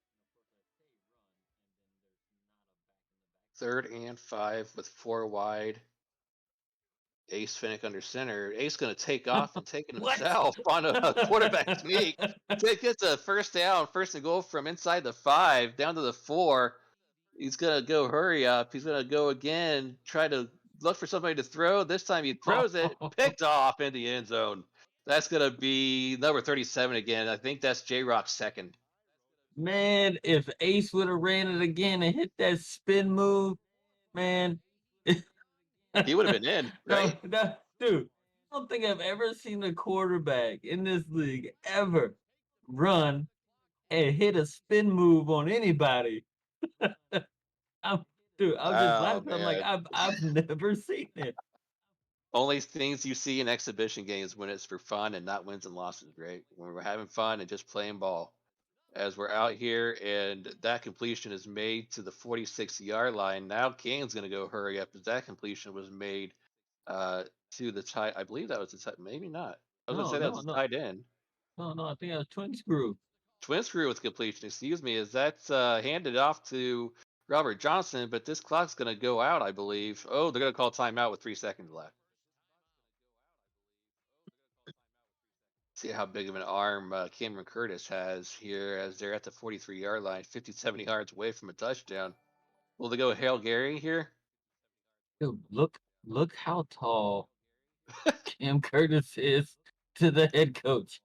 3rd and 5 with 4 wide. Ace Finnick under center. Ace going to take off and take it What? himself on a quarterback sneak. Gets a first down, first and goal from inside the 5 down to the 4. He's going to go hurry up. He's going to go again, try to look for somebody to throw. This time he throws it, picked off in the end zone. That's going to be number 37 again. I think that's J Rock's second. Man, if Ace would have ran it again and hit that spin move, man. He would have been in, right? No, no, dude. I don't think I've ever seen a quarterback in this league ever run and hit a spin move on anybody. I'm, dude, I'm just Oh, laughing. I'm like, man. I've never seen it. Only things you see in exhibition games when it's for fun and not wins and losses, right? When we're having fun and just playing ball. As we're out here and that completion is made to the 46-yard line. Now Kane's going to go hurry up as that completion was made uh, to the tight. I believe that was the tight. Maybe not. I was going to No, say that no, was the no, tight end. no, no. I think I was twin screw. Twin screw with completion. Excuse me. Is that handed off to Robert Johnson? But this clock's going to go out, I believe. Oh, they're going to call timeout with 3 seconds left. See how big of an arm Cameron Curtis has here as they're at the 43-yard line, 57 yards away from a touchdown. Will they go Hail Gary here? Dude, look how tall Cam Curtis is to the head coach.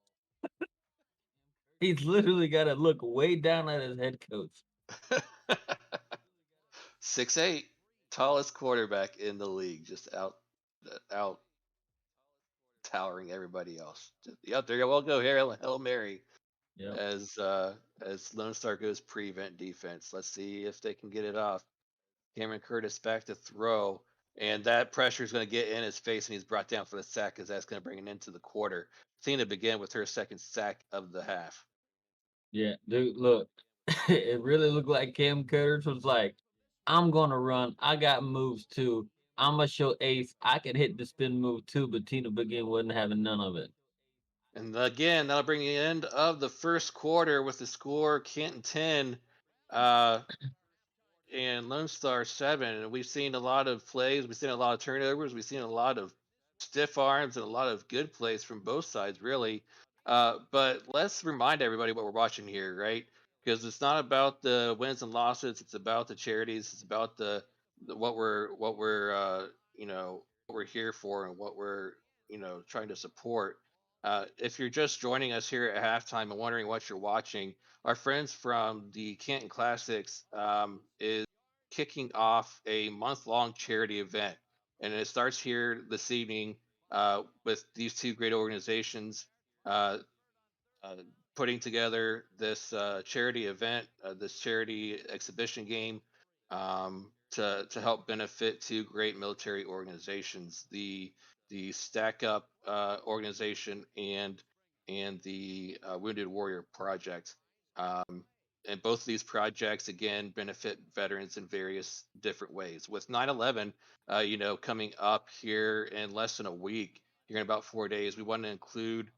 He's literally got to look way down at his head coach. 6'8", tallest quarterback in the league, just out towering everybody else. Yep, there you go. We'll go here. Hail Mary Yep. as Lone Star goes prevent defense. Let's see if they can get it off. Cameron Curtis back to throw, and that pressure is going to get in his face, and he's brought down for the sack because that's going to bring it into the quarter. Tina begin with her second sack of the half. Yeah, dude, look, it really looked like Cam Curtis was like, I'm gonna run. I got moves too. I'm gonna show Ace I can hit the spin move too, but Tina Begin wasn't having none of it. And again, that'll bring the end of the first quarter with the score Canton 10, uh, and Lone Star 7. And we've seen a lot of plays. We've seen a lot of turnovers. We've seen a lot of stiff arms and a lot of good plays from both sides, really. But let's remind everybody what we're watching here, right? Because it's not about the wins and losses. It's about the charities. It's about the what we're here for and what we're trying to support. If you're just joining us here at halftime and wondering what you're watching, our friends from the Canton Classics is kicking off a month-long charity event, and it starts here this evening with these two great organizations. Uh, uh, Putting together this charity event, this charity exhibition game to help benefit two great military organizations, the Stack Up organization and the Wounded Warrior Project. Um, and both of these projects again benefit veterans in various different ways. With 9/11, coming up here in less than a week, here in about 4 days, we want to include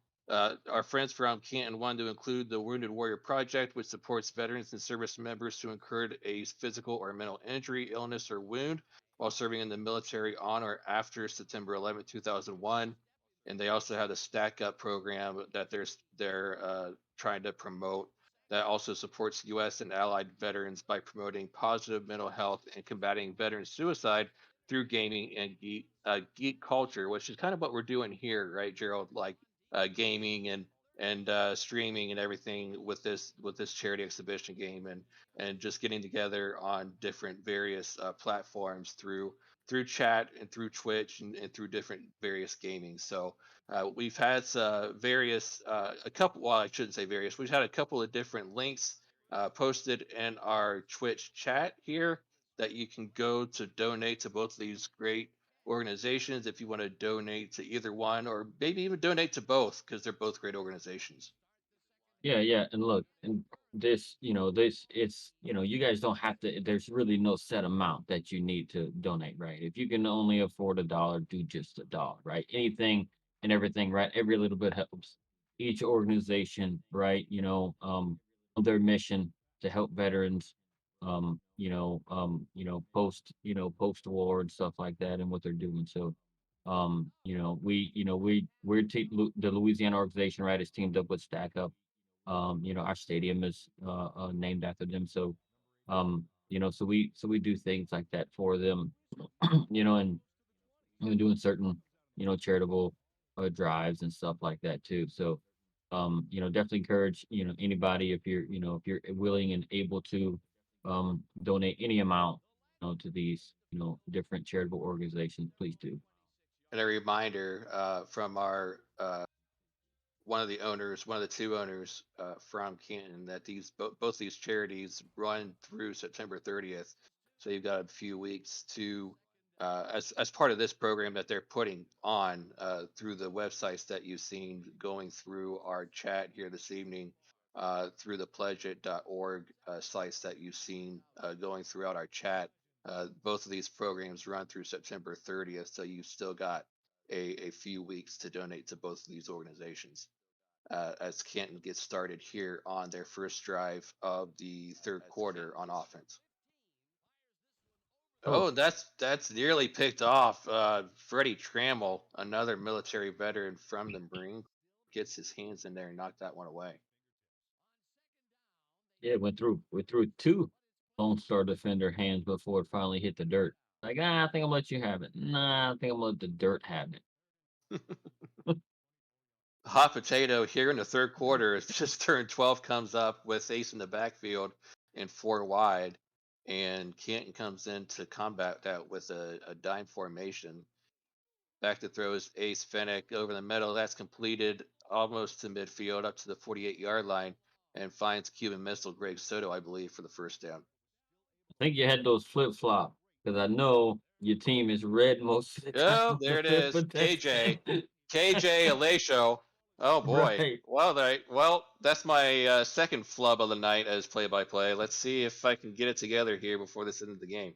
our friends from Canton wanted to include the Wounded Warrior Project, which supports veterans and service members who incurred a physical or mental injury, illness, or wound while serving in the military on or after September 11th, 2001. And they also have the Stack Up program that they're trying to promote that also supports U.S. and allied veterans by promoting positive mental health and combating veteran suicide through gaming and geek culture, which is kind of what we're doing here, right, Gerald? Like gaming and streaming and everything with this charity exhibition game and just getting together on different various platforms through chat and through Twitch and through different various gaming. So we've had various a couple. Well, I shouldn't say various. We've had a couple of different links posted in our Twitch chat here that you can go to donate to both of these great organizations if you want to donate to either one, or maybe even donate to both because they're both great organizations. Yeah, yeah, and look, and this, it's, you guys don't have to. There's really no set amount that you need to donate, right? If you can only afford $1, do just $1, right? Anything and everything, right? Every little bit helps. Each organization, right? Their mission to help veterans, post war and stuff like that, and what they're doing. So, the Louisiana organization, right, is teamed up with Stack Up. Our stadium is named after them. So, so we do things like that for them, and we're doing certain, charitable drives and stuff like that too. So, definitely encourage, anybody, if you're willing and able to donate any amount, to these, different charitable organizations, please do. And a reminder from our one of the owners, one of the two owners from Canton, that both these charities run through September 30th. So you've got a few weeks to, as part of this program that they're putting on through the websites that you've seen going through our chat here this evening, through the pledgeit.org sites that you've seen going throughout our chat. Both of these programs run through September 30th, so you've still got a few weeks to donate to both of these organizations as Canton gets started here on their first drive of the third quarter on offense. Oh, Oh, that's nearly picked off. Freddie Trammell, another military veteran from the Marine, gets his hands in there and knocked that one away. yeah, went through two Lone Star Defender hands before it finally hit the dirt. Like, I think I'm gonna let you have it. Nah, I think I'm gonna let the dirt have it. Hot potato here in the third quarter is just turn 12 comes up with ace in the backfield and four wide. And Canton comes in to combat that with a dime formation. Back to throws Ace Fennec over the middle. That's completed almost to midfield up to the 48-yard line and finds Cuban missile Greg Soto, I believe, for the first down. I think you had those flip flop because I know your team is red most of the time Oh, on the there it flip, is. but that's KJ Alasho. Oh boy. right. Well, that's my second flub of the night as play-by-play. Let's see if I can get it together here before this end of the game.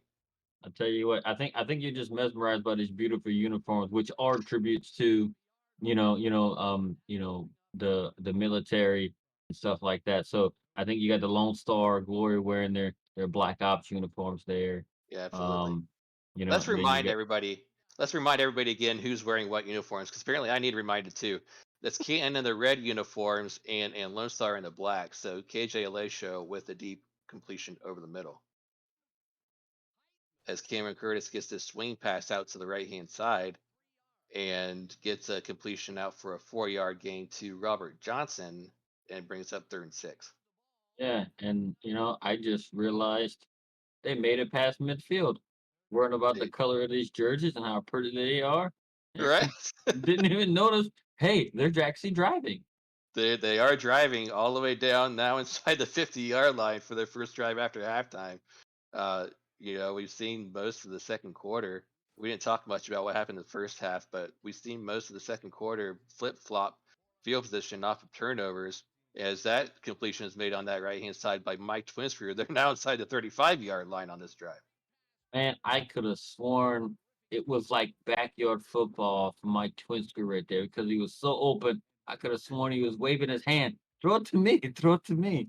I tell you what, I think you're just mesmerized by these beautiful uniforms, which are tributes to, the military and stuff like that. So I think you got the Lone Star Glory wearing their Black Ops uniforms there. Yeah, absolutely. Um, Let's and then you remind get everybody. Let's remind everybody again who's wearing what uniforms, because apparently I need reminded too. That's Keaton in the red uniforms and Lone Star in the black. So KJ Alasho with a deep completion over the middle. As Cameron Curtis gets this swing pass out to the right hand side and gets a completion out for a 4 yard gain to Robert Johnson and brings up third and six. yeah, and I just realized they made it past midfield. Worrying about the They- color of these jerseys and how pretty they are. Right? Didn't even notice, hey, they're actually driving. They are driving all the way down now inside the 50-yard line for their first drive after halftime. Uh, we've seen most of the second quarter. We didn't talk much about what happened in the first half, but we've seen most of the second quarter flip flop field position off of turnovers. As that completion is made on that right hand side by Mike Twinsfield, they're now inside the 35-yard line on this drive. Man, I could have sworn it was like backyard football from my twin screw right there because he was so open. I could have sworn he was waving his hand. Throw it to me. Throw it to me.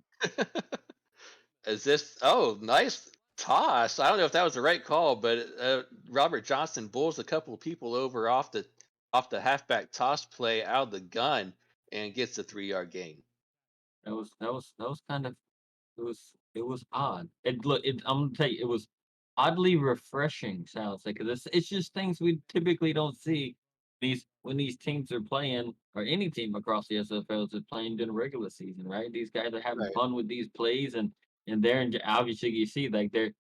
Is this? Oh, nice toss. I don't know if that was the right call, but Robert Johnson bulls a couple of people over off the halfback toss play out of the gun and gets a 3 yard gain. That was kind of it was odd. I'm gonna tell you, it was oddly refreshing. Sounds like 'cause it's just things we typically don't see when these teams are playing, or any team across the SFL is playing during the regular season, right? These guys are having Right. fun with these plays, and obviously you see like they're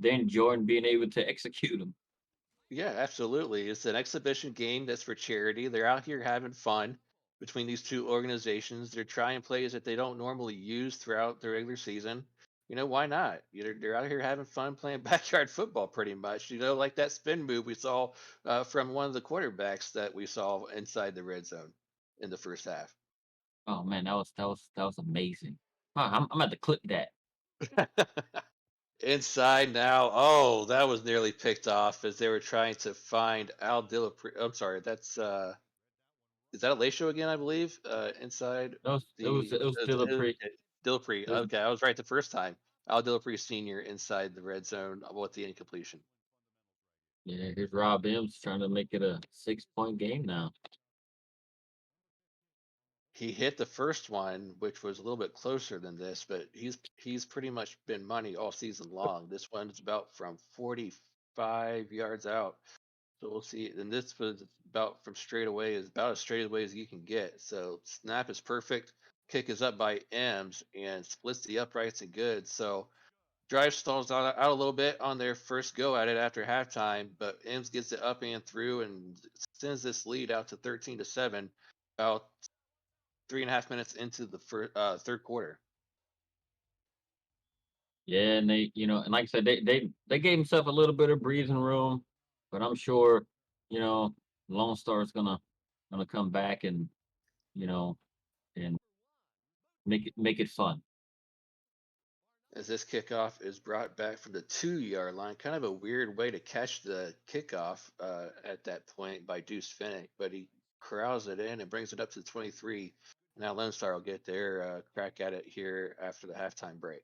enjoying being able to execute them. Yeah, absolutely. It's an exhibition game that's for charity. They're out here having fun. between these two organizations. They're trying plays that they don't normally use throughout the regular season. Why not? They're out here having fun playing backyard football pretty much. Like that spin move we saw from one of the quarterbacks that we saw inside the red zone in the first half. Oh man, that was amazing. Huh, I'm at to clip that. Inside now. Oh, that was nearly picked off as they were trying to find Al Dillapre. I'm sorry, that's is that Alacio again? I believe inside It was still a pretty. Dillapre. It was, Okay, I was right the first time. Al Dillapre Senior inside the red zone with the incompletion. yeah, here's Rob M's trying to make it a 6 point game now. He hit the first one, which was a little bit closer than this, but he's pretty much been money all season long. This one's about from 45 yards out. So we'll see. And this was about from straight away is about as straight away as you can get. So snap is perfect. Kick is up by M's and splits the uprights and good. So drive stalls out a little bit on their first go at it after halftime, but M's gets it up and through and sends this lead out to 13-7 about 3.5 minutes into the third quarter. Yeah, and and like I said, they gave himself a little bit of breathing room, but I'm sure, you know, Lone Star's gonna come back and you know and make it fun. As this kickoff is brought back from the 2 yard line. Kind of a weird way to catch the kickoff at that point by Deuce Finnick, but he corrals it in and brings it up to the 23. Now Lone Star will get their crack at it here after the halftime break.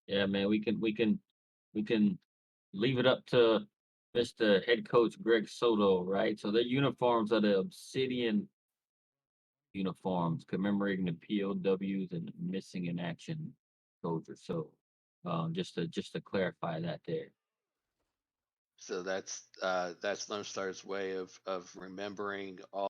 Yeah, man, we can leave it up to Mr. Head Coach Greg Soto, right? So their uniforms are the Obsidian uniforms commemorating the POWs and missing in action soldiers. So just to clarify that there. So that's Lone Star's way of remembering all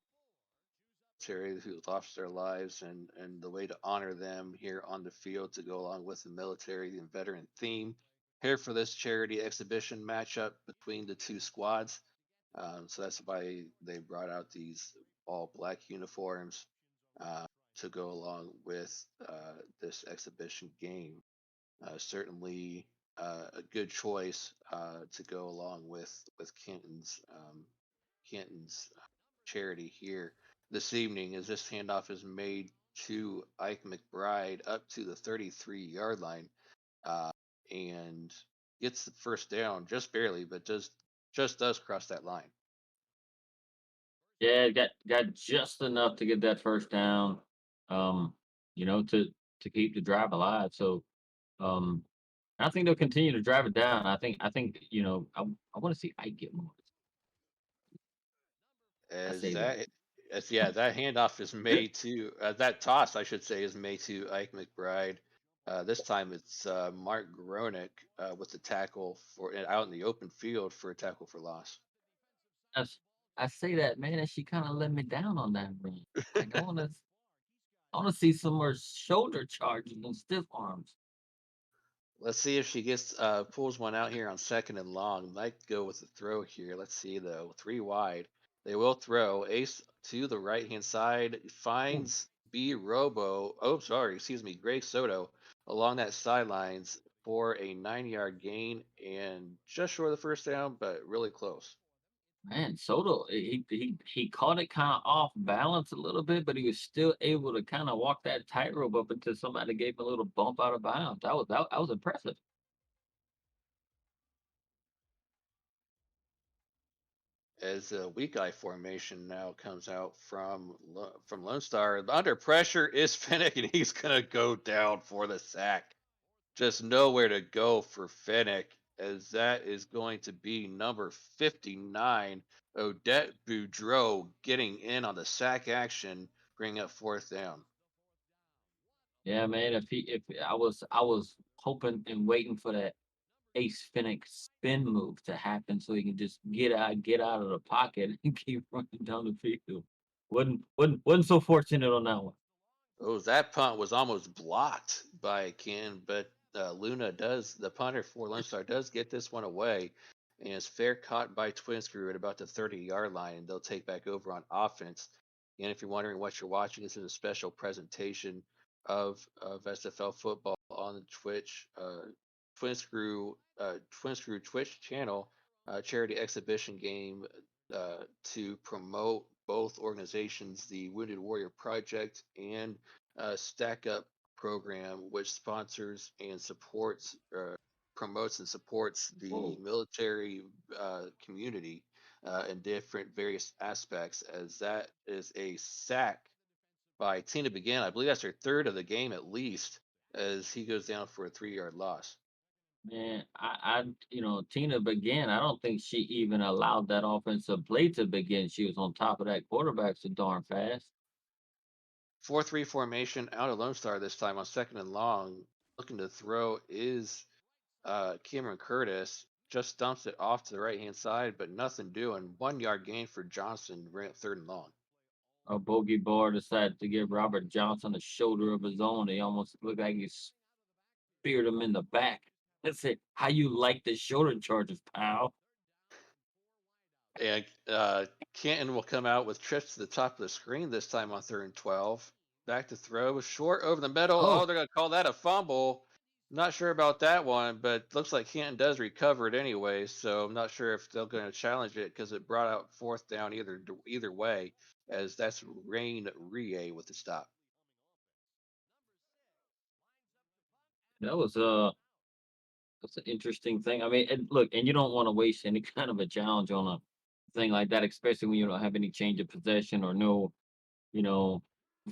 military who lost their lives and the way to honor them here on the field to go along with the military and veteran theme here for this charity exhibition matchup between the two squads. So that's why they brought out these all black uniforms uh, to go along with this exhibition game. Certainly a good choice to go along with Canton's charity here this evening as this handoff is made to Ike McBride up to the 33-yard line uh, and gets the first down just barely, but just does cross that line. Yeah, got just enough to get that first down. Um, to keep the drive alive. So um I think they'll continue to drive it down. I think I want to see Ike get more. I As say that. that as yeah, that handoff is made to that toss, I should say, is made to Ike McBride. This time it's Mark Gronick with the tackle for out in the open field for a tackle for loss. That's, I say that, man, and she kind of let me down on that run. Like I want to see some more shoulder charges and stiff arms. Let's see if she gets pulls one out here on second and long. Might go with the throw here. Let's see though. Three wide. They will throw. Ace to the right hand side Ooh, finds B Robo. Oh, sorry, excuse me, Greg Soto along that sidelines for a 9 yard gain and just short of the first down, but really close. man, Soto, he caught it kind of off balance a little bit, but he was still able to kind of walk that tightrope up until somebody gave him a little bump out of bounds. That was impressive. As a weak eye formation now comes out from Lone Star. Under pressure is Finnick, and he's gonna go down for the sack. Just nowhere to go for Fennec, as that is going to be number 59, Odette Boudreau, getting in on the sack action, bringing up fourth down. Yeah, man. If I was hoping and waiting for that Ace Finnick spin move to happen so he can just get out of the pocket and keep running down the field. Wasn't so fortunate on that one. Oh, that punt was almost blocked by Ken, but the punter for Lone Star, does get this one away, and it's fair caught by Twin Screw at about the 30-yard line, and they'll take back over on offense. And if you're wondering what you're watching, this is a special presentation of SFL football on the Twin Screw Twitch channel, charity exhibition game to promote both organizations, the Wounded Warrior Project and Stack Up program, which sponsors and supports, promotes and supports the Whoa, military community in different various aspects, as that is a sack by Tina Begin. I believe that's her third of the game at least, as he goes down for a 3-yard loss. man, Tina began. I don't think she even allowed that offensive play to begin. She was on top of that quarterback so darn fast. 4-3 formation out of Lone Star this time on second and long. Looking to throw is Cameron Curtis. Just dumps it off to the right hand side, but nothing doing. 1 yard gain for Johnson, ran it third and long. A bogey bar decided to give Robert Johnson a shoulder of his own. He almost looked like he speared him in the back. That's it. How you like the shoulder charges, pal? And Canton will come out with trips to the top of the screen this time on third and 12. Back to throw, short over the middle. Oh, Oh, they're going to call that a fumble. Not sure about that one, but looks like Canton does recover it anyway. So I'm not sure if they're going to challenge it because it brought out fourth down either way, as that's Rain Rie with the stop. that was that's an interesting thing. I mean, and look, and you don't want to waste any kind of a challenge on a thing like that, especially when you don't have any change of possession or no, you know,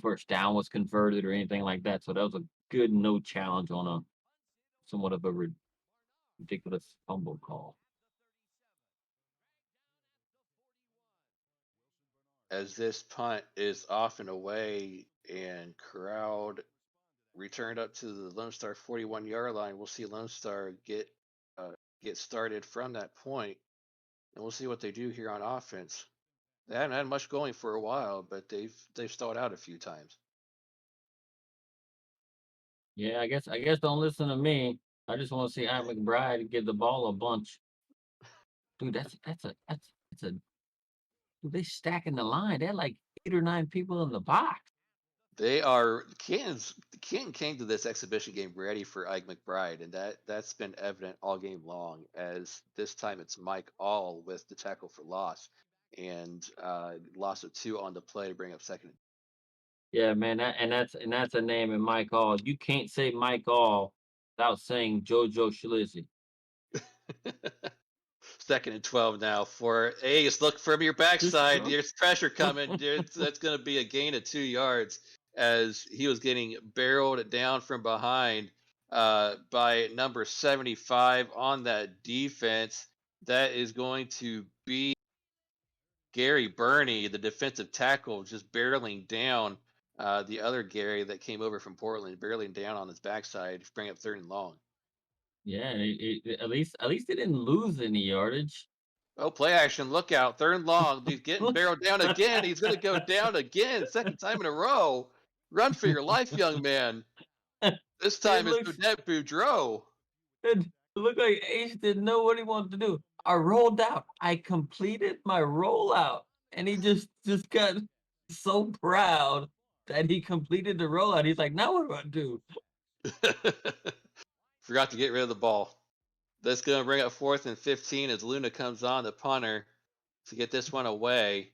first down was converted or anything like that. So that was a good no challenge on a somewhat of a ridiculous fumble call. As this punt is off and away and corralled, returned up to the Lone Star 41-yard line. We'll see Lone Star get started from that point, and we'll see what they do here on offense. They haven't had much going for a while, but they've stalled out a few times. Yeah, I guess don't listen to me. I just want to see Al McBride give the ball a bunch. Dude, that's a dude, they stacking the line. They're like 8 or 9 people in the box. They are Canton came to this exhibition game ready for Ike McBride, and that's been evident all game long. As this time it's Mike All with the tackle for loss, and loss of two on the play to bring up second. Yeah, man, that's a name in Mike All. You can't say Mike All without saying JoJo Shalizzy. Second and 12 now for Ace. Look from your Just backside. throw. There's pressure coming. That's going to be a gain of 2 yards as he was getting barreled down from behind by number 75 on that defense. That is going to be Gary Burney, the defensive tackle, just barreling down the other Gary that came over from Portland, barreling down on his backside, bring up third and long. Yeah, at least they didn't lose any yardage. Oh, play action. Look out. Third and long. He's getting barreled down again. He's going to go down again. Second time in a row. Run for your life, young man. This It time it's looks Odette Boudreaux. it looked like Ace didn't know what he wanted to do. I rolled out. I completed my rollout, and he just got so proud that he completed the rollout. He's like, now what do I do? Forgot to get rid of the ball. That's going to bring up fourth and 15 as Luna comes on, the punter, to get this one away.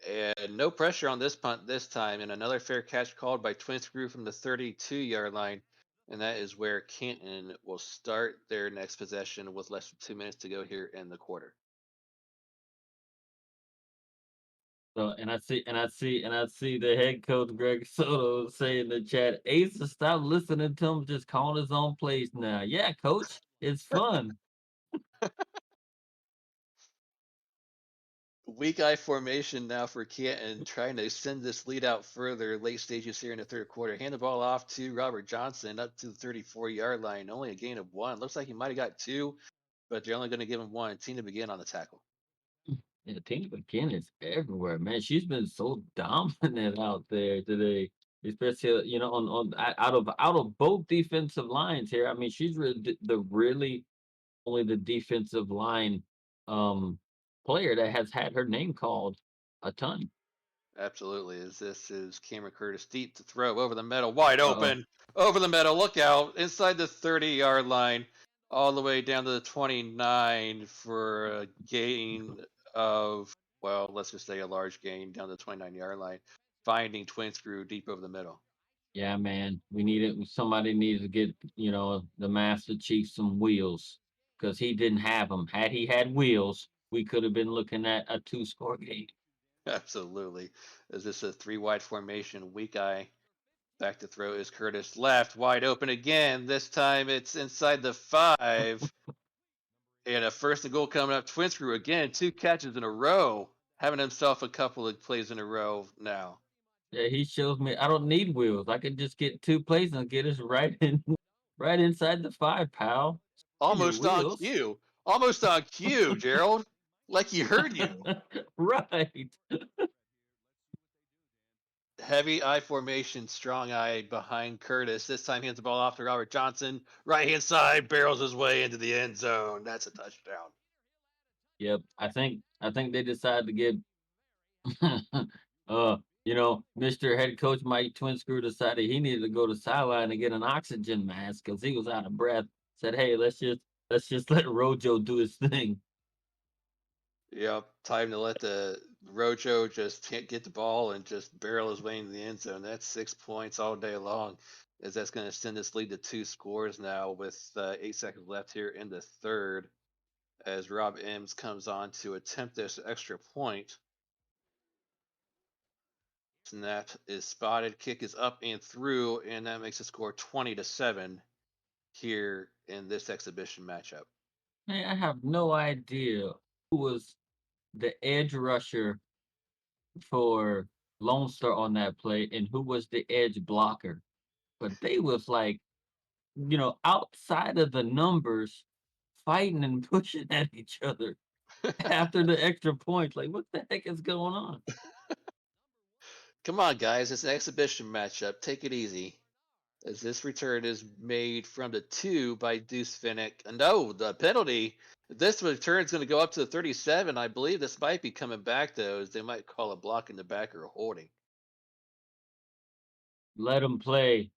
And no pressure on this punt this time. And another fair catch called by Twin Screw from the 32-yard line. And that is where Canton will start their next possession with less than 2 minutes to go here in the quarter. So, and I see the head coach Greg Soto say in the chat, Ace, stop listening to him, just calling his own plays now. Yeah, coach, it's fun. Weak eye formation now for Canton, trying to extend this lead out further. Late stages here in the third quarter. Hand the ball off to Robert Johnson up to the 34-yard line. Only a gain of one. Looks like he might have got two, but they're only going to give him one. Tina begin on the tackle. Yeah, Tina McKinn is everywhere, man. She's been so dominant out there today, especially out of both defensive lines here. I mean, she's really only the defensive line um player that has had her name called a ton. Absolutely. As this is Cameron Curtis deep to throw over the middle, wide Uh-oh. open, over the middle. Look out inside the 30-yard line, all the way down to the 29 for a gain of, well, let's just say a large gain down the 29-yard line, finding Twin Screw deep over the middle. Yeah, man. We needed somebody needed to get, the Master Chief some wheels because he didn't have them. Had he had wheels, we could have been looking at a two-score game. Absolutely. Is this a three wide formation? Weak eye. Back to throw is Curtis left, wide open again. This time it's inside the 5. And a first and goal coming up. Twin Screw again, 2 catches in a row, having himself a couple of plays in a row now. Yeah, he shows me I don't need wheels. I could just get 2 plays and get us right in right inside the 5, pal. You need Almost on wheels. cue. Almost on cue, Gerald. Like he heard you. Right. Heavy I formation, strong eye behind Curtis. This time hands the ball off to Robert Johnson. Right hand side, barrels his way into the end zone. That's a touchdown. Yep. I think they decided to give Mr. Head Coach Mike Twinscrew decided he needed to go to sideline and get an oxygen mask because he was out of breath. Said, "Hey, let's just let Rojo do his thing." Yep, time to let the Rojo just can't get the ball and just barrel his way into the end zone. That's 6 points all day long, as that's going to extend this lead to 2 scores now with 8 seconds left here in the third. As Rob Ems comes on to attempt this extra point. Snap is spotted, kick is up and through, and that makes the score 20-7 here in this exhibition matchup. Man, I have no idea who was the edge rusher for Lone Star on that play and who was the edge blocker, but they was like, outside of the numbers, fighting and pushing at each other after the extra point. Like, what the heck is going on? Come on, guys, it's an exhibition matchup. Take it easy. As this return is made from the 2 by Deuce Finnick. No, the penalty. This return is going to go up to the 37. I believe this might be coming back, though, as they might call a block in the back or a holding. Let them play.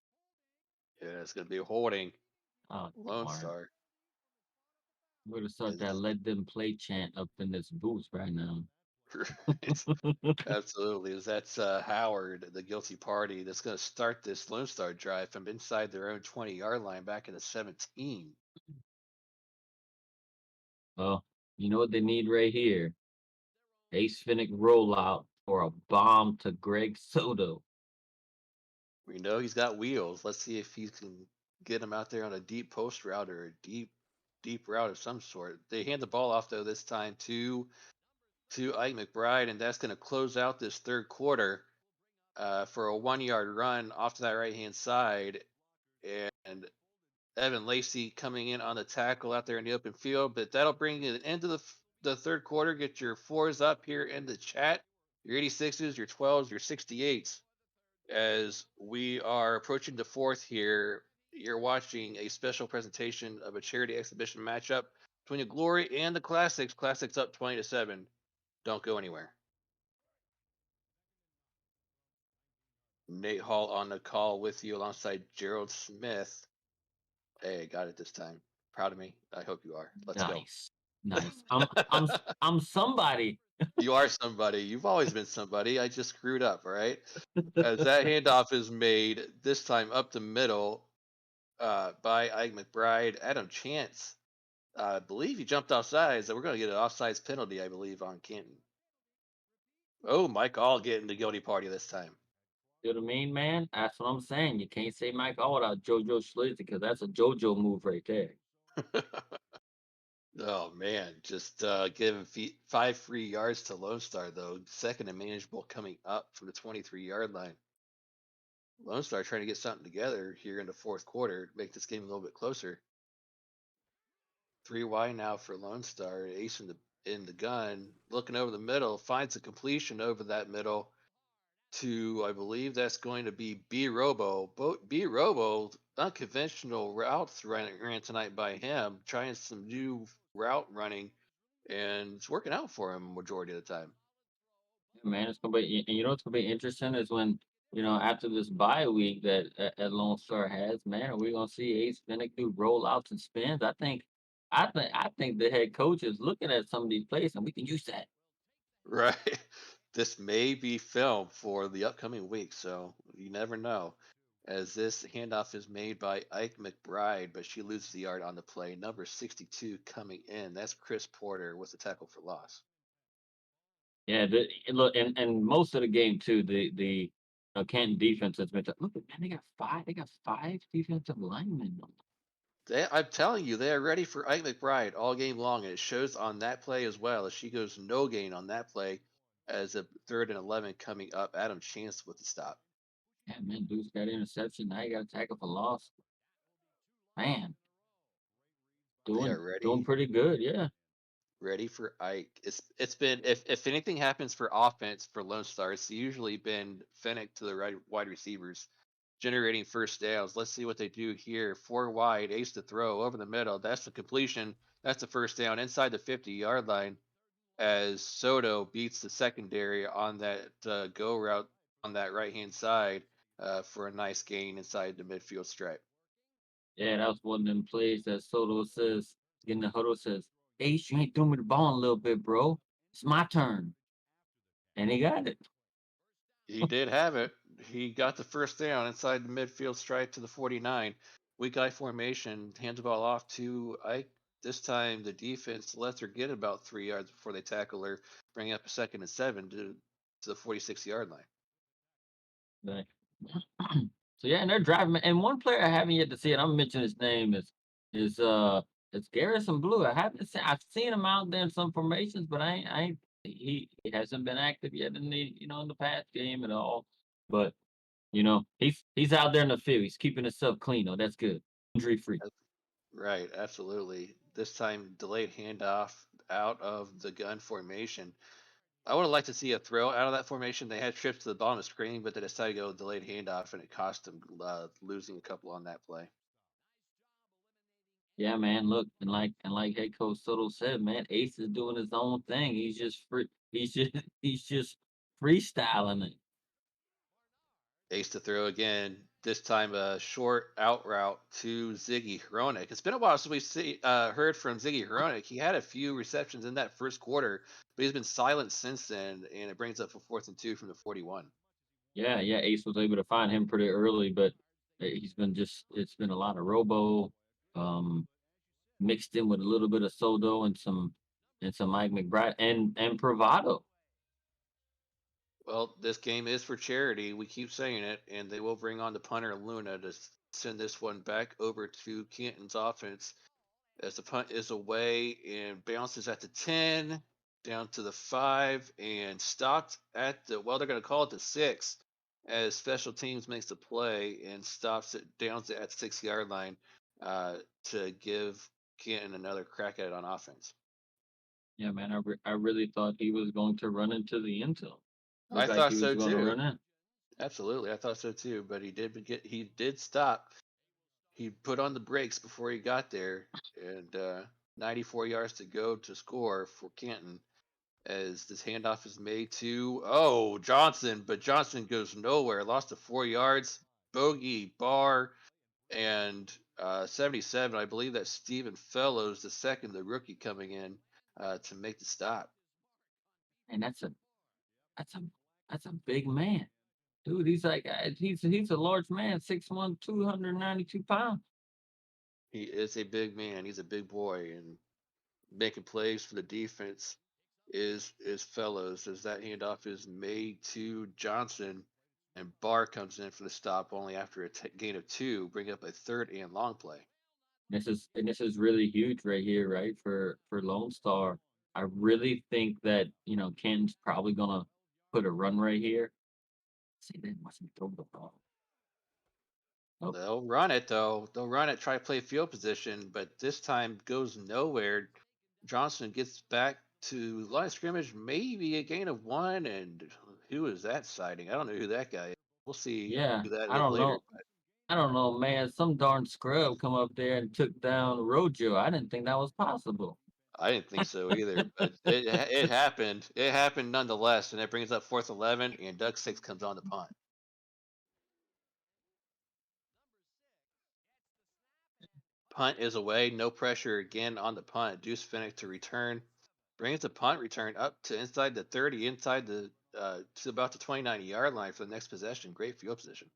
Yeah, it's going to be a holding. Oh, Lone darn. Star. We're gonna start that Is "Let them play" chant up in this booth right now. right. Absolutely. As that's Howard, the guilty party, that's going to start this Lone Star drive from inside their own 20-yard line back in the 17. Well, you know what they need right here? Ace Finnick rollout for a bomb to Greg Soto. We know he's got wheels. Let's see if he can get him out there on a deep post route or a deep route of some sort. They hand the ball off though this time to Ike McBride, and that's going to close out this third quarter for a 1 yard run off to that right hand side, and Evan Lacey coming in on the tackle out there in the open field. But that'll bring it into the third quarter. Get your fours up here in the chat. Your 86s, your 12s, your 68s. As we are approaching the fourth here, you're watching a special presentation of a charity exhibition matchup between the Glory and the Classics. Classics up 20-7. Don't go anywhere. Nate Hall on the call with you alongside Gerald Smith. Hey, got it this time. Proud of me. I hope you are. Let's go. Nice, nice. I'm somebody. You are somebody. You've always been somebody. I just screwed up, all right? As that handoff is made, this time up the middle by Ike McBride. Adam Chance, I believe he jumped offsides. So we're going to get an offsides penalty, I believe, on Canton. Oh, Mike All getting the guilty party this time. You know what I mean, man? That's what I'm saying. You can't say Mike all without JoJo Schlitz because that's a JoJo move right there. Oh man, just giving 5 free yards to Lone Star though. Second and manageable coming up from the 23-yard line. Lone Star trying to get something together here in the fourth quarter, make this game a little bit closer. 3 now for Lone Star. Ace in the gun, looking over the middle, finds a completion over that middle to, I believe that's going to be B Robo. B Robo, unconventional routes ran tonight by him, trying some new route running, and it's working out for him majority of the time. Man, it's gonna be, and you know what's gonna be interesting is when, after this bye week that Lone Star has, man, are we gonna see Ace Finnick do rollouts and spins? I think the head coach is looking at some of these plays and we can use that. Right. This may be filmed for the upcoming week, so you never know. As this handoff is made by Ike McBride, but she loses the yard on the play. Number 62 coming in. That's Chris Porter with the tackle for loss. Yeah, and look, and most of the game too, the Canton defense has been. Look, man, they got five defensive linemen. I'm telling you, they are ready for Ike McBride all game long, and it shows on that play as well. As she goes no gain on that play, as a 3rd and 11 coming up. Adam Chance with the stop. Yeah, man, dude's got interception. Now you got to tackle for loss. Man, They are doing ready pretty good. Yeah. ready for Ike. It's been, if anything happens for offense for Lone Star, it's usually been Fennec to the right wide receivers, generating first downs. Let's see what they do here. Four wide, ace to throw over the middle. That's the completion. That's the first down inside the 50-yard line. As Soto beats the secondary on that go route on that right hand side for a nice gain inside the midfield stripe. Yeah, that was one of them plays that Soto says, in the huddle says, Ace, you ain't threw me the ball in a little bit, bro. It's my turn. And he got it. He did have it. He got the first down inside the midfield stripe to the 49. Weak eye formation, hands the ball off to Ike. This time the defense lets her get about 3 yards before they tackle her, bringing up a 2nd and 7 to the 46-yard line. Like, so yeah, and they're driving. And one player I haven't yet to see, and I'm mentioning his name is it's Garrison Blue. I've seen him out there in some formations, but he hasn't been active yet in the past game at all. But he's out there in the field. He's keeping himself clean. Oh, that's good. Injury free. Right, absolutely. This time delayed handoff out of the gun formation. I would have liked to see a throw out of that formation. They had trips to the bottom of the screen, but they decided to go delayed handoff, and it cost them losing a couple on that play. Yeah, man. Look, and like head coach Soto said, man, Ace is doing his own thing. He's just free. He's just he's just freestyling it. Ace to throw again. This time a short out route to Ziggy Hronik. It's been a while since we heard from Ziggy Hronik. He had a few receptions in that first quarter, but he's been silent since then, and it brings up a 4th and 2 from the 41. Yeah, yeah. Ace was able to find him pretty early, but it's been a lot of robo, um, mixed in with a little bit of Soto and some Mike McBride and Bravado. Well, this game is for charity. We keep saying it, and they will bring on the punter Luna to send this one back over to Canton's offense as the punt is away and bounces at the 10, down to the 5, and stopped at well, they're going to call it the 6 as special teams makes the play and stops it, downs it at 6-yard line to give Canton another crack at it on offense. Yeah, man. I really thought he was going to run into the end zone. I Looked like thought he was so going to too. run in. Absolutely, I thought so too. But he did stop. He put on the brakes before he got there, and 94 yards to go to score for Canton as this handoff is made to Johnson, but Johnson goes nowhere. Lost to 4 yards. Bogey Barr and 77. I believe that's Stephen Fellows, the second, the rookie coming in to make the stop. And that's a that's a big man. Dude, he's a large man, 6'1", 292 pounds. He is a big man. He's a big boy, and making plays for the defense is Fellows as that handoff is made to Johnson, and Barr comes in for the stop only after a gain of 2, bring up a 3rd and long play. This is really huge right here, right? For Lone Star. I really think that, Ken's probably gonna put a run right here. See, they mustn't throw the ball. Oh, They'll run it though. They'll run it, try to play field position, but this time goes nowhere. Johnson gets back to line of scrimmage, maybe a gain of 1, and who is that sighting? I don't know who that guy is. We'll see yeah. who that I is don't later. know. I don't know, man. Some darn scrub come up there and took down Rojo. I didn't think that was possible. I didn't think so either, but it happened. It happened nonetheless, and it brings up 4th 11, and Doug Six comes on the punt. Punt is away, no pressure again on the punt. Deuce Finnick to return, brings the punt return up to inside the 30, inside the to about the 29-yard line for the next possession. Great field position.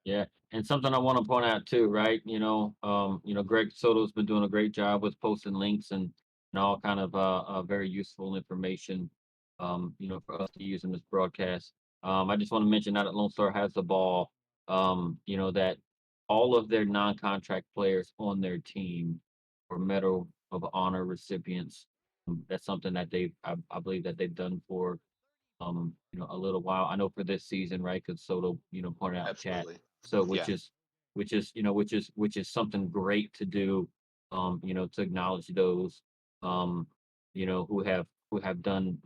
Yeah, and something I want to point out too, right? Greg Soto's been doing a great job with posting links and all kind of very useful information, for us to use in this broadcast. I just want to mention now that Lone Star has the ball, that all of their non-contract players on their team are Medal of Honor recipients. That's something that I believe that they've done for a little while. I know for this season, right? Because Soto, pointed out in chat. Absolutely. So Yeah. which is something great to do, to acknowledge those, who have done,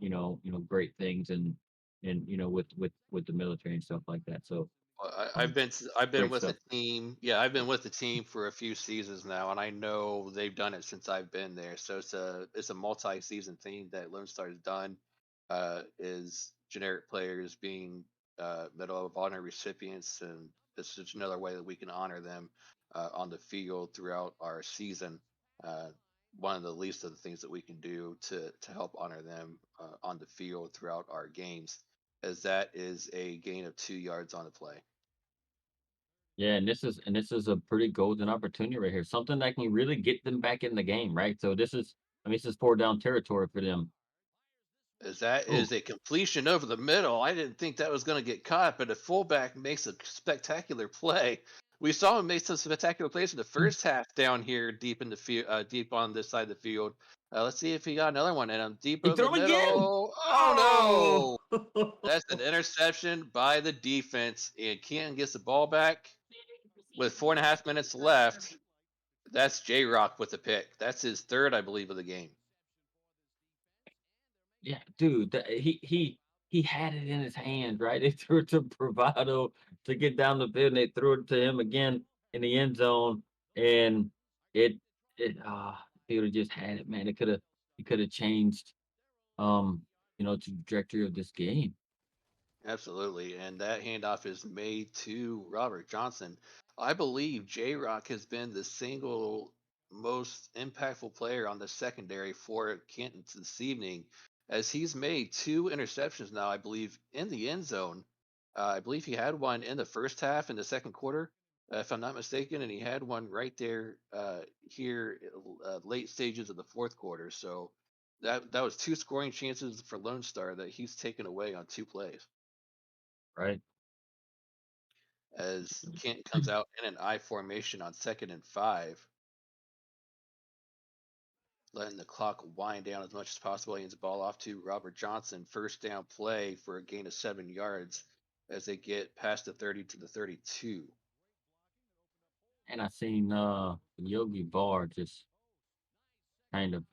great things and with the military and stuff like that. So I've um, been great with the stuff. team. Yeah, I've been with the team for a few seasons now, and I know they've done it since I've been there. So it's a multi-season thing that Lone Star has done. Is generic players being Medal of Honor recipients, and this is another way that we can honor them on the field throughout our season. Uh, One of the least of the things that we can do to help honor them on the field throughout our games, as that is a gain of 2 yards on the play. Yeah, and this is a pretty golden opportunity right here. Something that can really get them back in the game, right? So this is 4 down territory for them. As that Ooh, is a completion over the middle. I didn't think that was going to get caught, but a fullback makes a spectacular play. We saw him make some spectacular plays in the mm, first half down here, deep in the field, deep on this side of the field. Let's see if he got another one in him, deep he over threw the him again. middle. Oh Oh, no! That's an interception by the defense, and Canton gets the ball back with 4.5 minutes left. That's J Rock with the pick. That's his third, I believe, of the game. yeah, dude, he had it in his hand, right? They threw it to Bravado to get down the field, and they threw it to him again in the end zone, and it he would have just had it, man. It could have changed, trajectory of this game. Absolutely. And that handoff is made to Robert Johnson. I believe J Rock has been the single most impactful player on the secondary for Canton this evening, as he's made two interceptions now, I believe, in the end zone. I believe he had one in the first half in the second quarter, if I'm not mistaken, and he had one right there here late stages of the fourth quarter. So that was two scoring chances for Lone Star that he's taken away on two plays, Right. as Kent comes out in an I formation on 2nd and 5, letting the clock wind down as much as possible. He hands the ball off to Robert Johnson. First down play for a gain of 7 yards as they get past the 30 to the 32. And I seen Yogi Barr kind of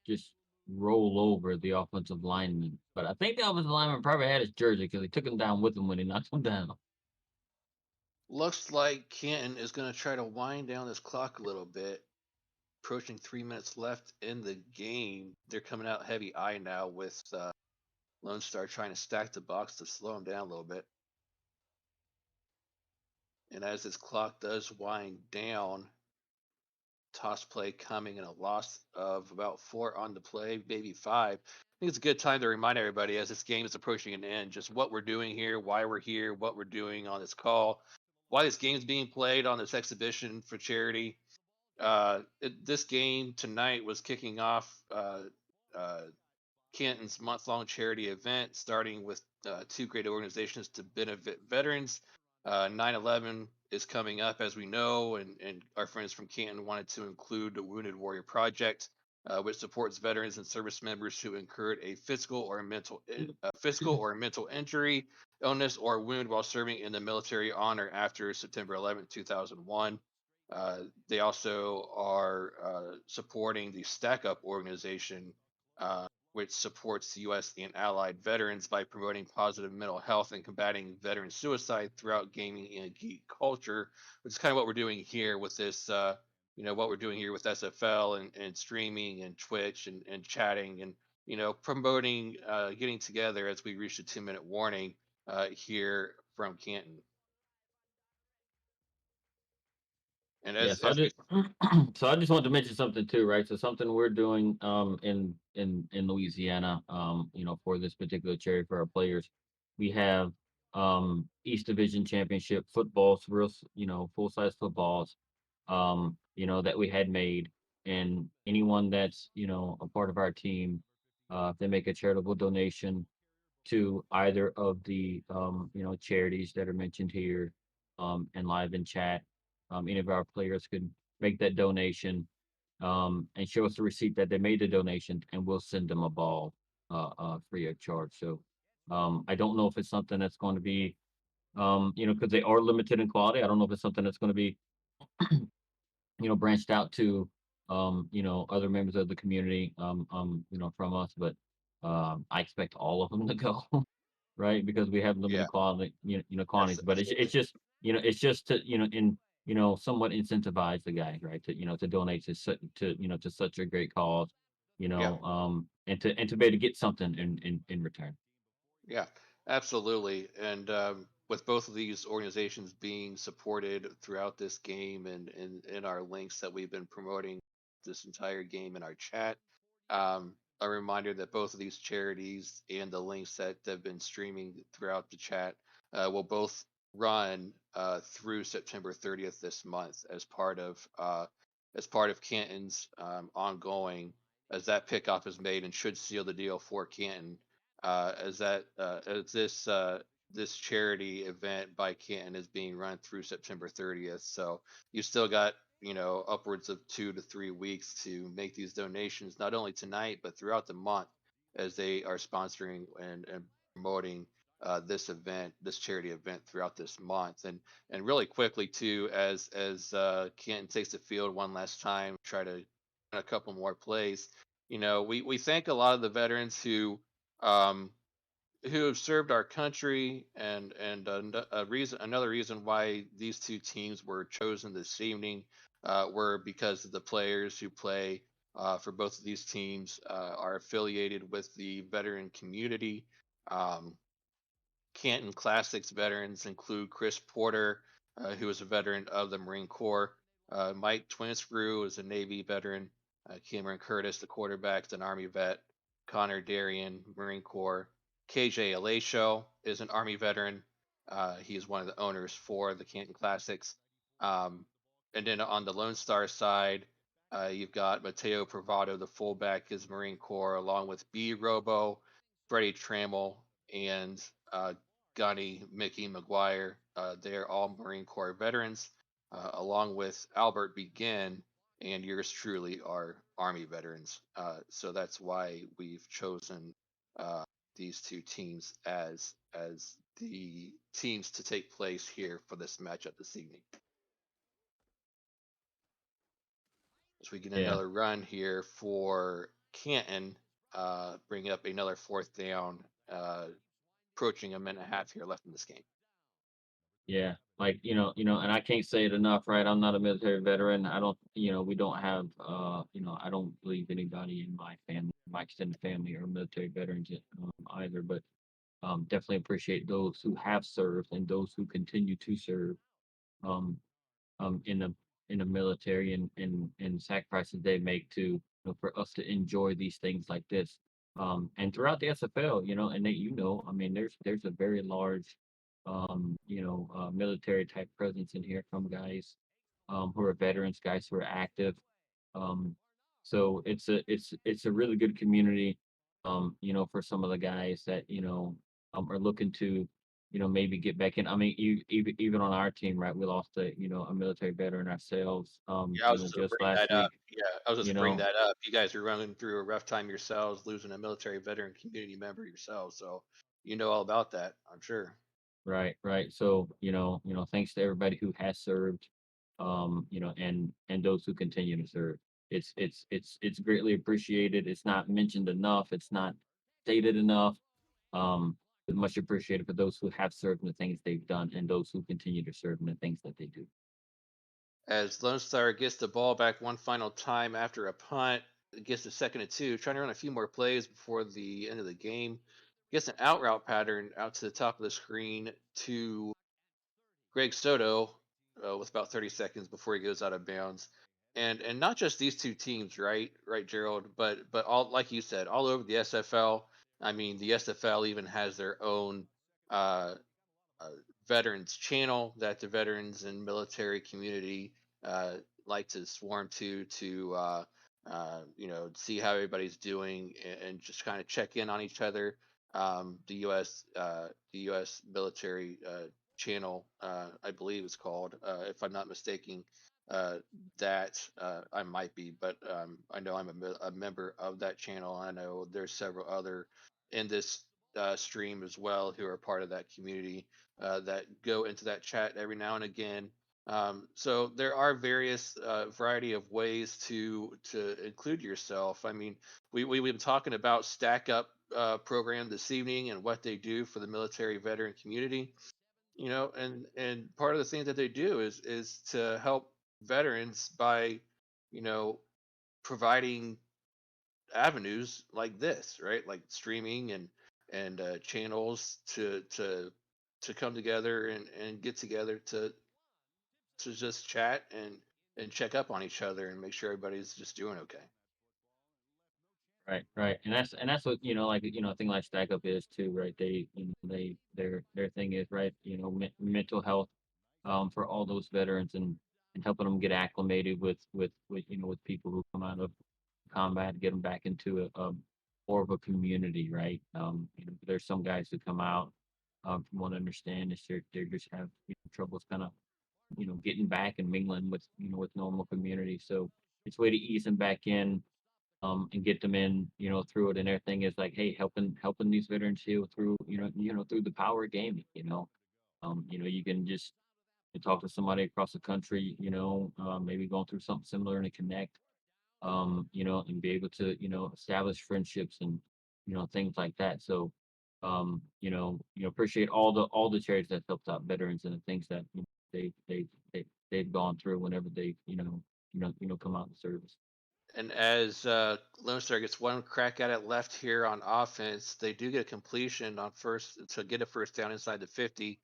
just roll over the offensive lineman. But I think the offensive lineman probably had his jersey because he took him down with him when he knocked him down. Looks like Canton is going to try to wind down this clock a little bit. Approaching 3 minutes left in the game. They're coming out heavy I now with Lone Star trying to stack the box to slow him down a little bit. And as this clock does wind down, toss play coming and a loss of about 4 on the play, maybe 5. I think it's a good time to remind everybody as this game is approaching an end, just what we're doing here, why we're here, what we're doing on this call, why this game is being played on this exhibition for charity. This game tonight was kicking off uh, Canton's month-long charity event, starting with two great organizations to benefit veterans. 9/11 is coming up, as we know, and our friends from Canton wanted to include the Wounded Warrior Project, which supports veterans and service members who incurred a physical or mental injury, illness, or wound while serving in the military on or after September 11th, 2001. They also are supporting the Stack Up organization, which supports U.S. and allied veterans by promoting positive mental health and combating veteran suicide throughout gaming and geek culture, which is kind of what we're doing here with this what we're doing here with SFL and streaming and Twitch and chatting and promoting getting together as we reach the 2-minute warning here from Canton. And Yeah, as so I as we just so I just wanted to mention something too, right? So something we're doing in Louisiana, for this particular charity for our players, we have East Division Championship footballs, full size footballs, that we had made, and anyone that's a part of our team, if they make a charitable donation to either of the charities that are mentioned here and live in chat. Any of our players could make that donation and show us a receipt that they made the donation, and we'll send them a ball free of charge. So I don't know if it's something that's going to be, because they are limited in quality. I don't know if it's something that's going to be, branched out to, other members of the community, from us, but I expect all of them to go. Right? Because we have yeah, limited quality, yes, quantities, but it's absolutely. just, it's just to, somewhat incentivize the guy, right? To donate to such a great cause, Yeah. and to be able to get something in return. Yeah, absolutely. And with both of these organizations being supported throughout this game and in our links that we've been promoting this entire game in our chat, a reminder that both of these charities and the links that have been streaming throughout the chat will both run through September 30th this month as part of Canton's ongoing as that pickoff is made and should seal the deal for Canton as this charity event by Canton is being run through September 30th. So you still got upwards of 2 to 3 weeks to make these donations, not only tonight but throughout the month, as they are sponsoring and promoting this charity event throughout this month. And really quickly too, as Canton takes the field one last time, try to a couple more plays. We thank a lot of the veterans um, who have served our country, and another reason why these two teams were chosen this evening were because of the players who play for both of these teams are affiliated with the veteran community. Um, Canton Classics veterans include Chris Porter, who is a veteran of the Marine Corps. Mike Twinscrew is a Navy veteran. Cameron Curtis, the quarterback, is an Army vet. Connor Darien, Marine Corps. KJ Alasho is an Army veteran. He is one of the owners for the Canton Classics. Um, and then on the Lone Star side, you've got Mateo Pravado, the fullback, is Marine Corps, along with B Robo, Freddie Trammell, and Gunny, Mickey, McGuire. They're all Marine Corps veterans, along with Albert Begin and yours truly are Army veterans. So that's why we've chosen uh, these two teams as the teams to take place here for this matchup this evening. As we get Yeah, another run here for Canton, bring up another fourth down, approaching a minute and a half here left in this game. yeah. Like, and I can't say it enough, right? I'm not a military veteran. I don't, we don't have, I don't believe anybody in my family, my extended family, are military veterans either. But definitely appreciate those who have served and those who continue to serve. Um, in the military, and sacrifices they make to, for us to enjoy these things like this. And throughout the SFL, and they, I mean, there's a very large, military type presence in here from guys who are veterans, guys who are active. Um, so it's a really good community, for some of the guys that are looking to, maybe get back in. I mean, even on our team, right? We lost a military veteran ourselves, Yeah, I was just going to just bring last that up. week. Yeah, I was just You going to bring know, that up. You guys are running through a rough time yourselves, losing a military veteran community member yourselves, so you know all about that, I'm sure. right, right. So, thanks to everybody who has served, and those who continue to serve. It's greatly appreciated. It's not mentioned enough. It's not stated enough. But much appreciated for those who have served and the things they've done, and those who continue to serve and the things that they do. as Lone Star gets the ball back one final time after a punt, gets a second and two, trying to run a few more plays before the end of the game. Gets an out route pattern out to the top of the screen to Greg Soto with about 30 seconds before he goes out of bounds. And not just these two teams, right, Gerald, but all like you said, all over the SFL. I mean, the SFL even has their own uh, uh, veterans channel that the veterans and military community like to swarm to see how everybody's doing and just kind of check in on each other. The U.S. military channel, I believe, is called, if I'm not mistaken. Uh, that I might be, but I know I'm a member of that channel. I know there's several other in this stream as well who are part of that community that go into that chat every now and again. So there are various variety of ways to include yourself. I mean, we've been talking about Stack Up program this evening and what they do for the military veteran community. And part of the thing that they do is to help veterans by you know providing avenues like this, right? Like streaming and channels to come together and get together to just chat and check up on each other and make sure everybody's just doing okay. Right, right, and that's what like a thing like Stack Up is too, right? They their thing is right, mental health for all those veterans and helping them get acclimated with with people who come out of combat, get them back into a more of a community, right? There's some guys who come out from what I understand is they just have troubles kind of getting back and mingling with with normal community. So it's a way to ease them back in and get them in, through it. And their thing is like, hey, helping these veterans heal through, through the power of gaming. You can just talk to somebody across the country, maybe going through something similar and connect, and be able to, establish friendships and things like that. So, appreciate all the charities that helped out veterans and the things that they've gone through whenever they, come out in service. And as Lone Star gets one crack at it left here on offense, they do get a completion on first to get a first down inside the 50.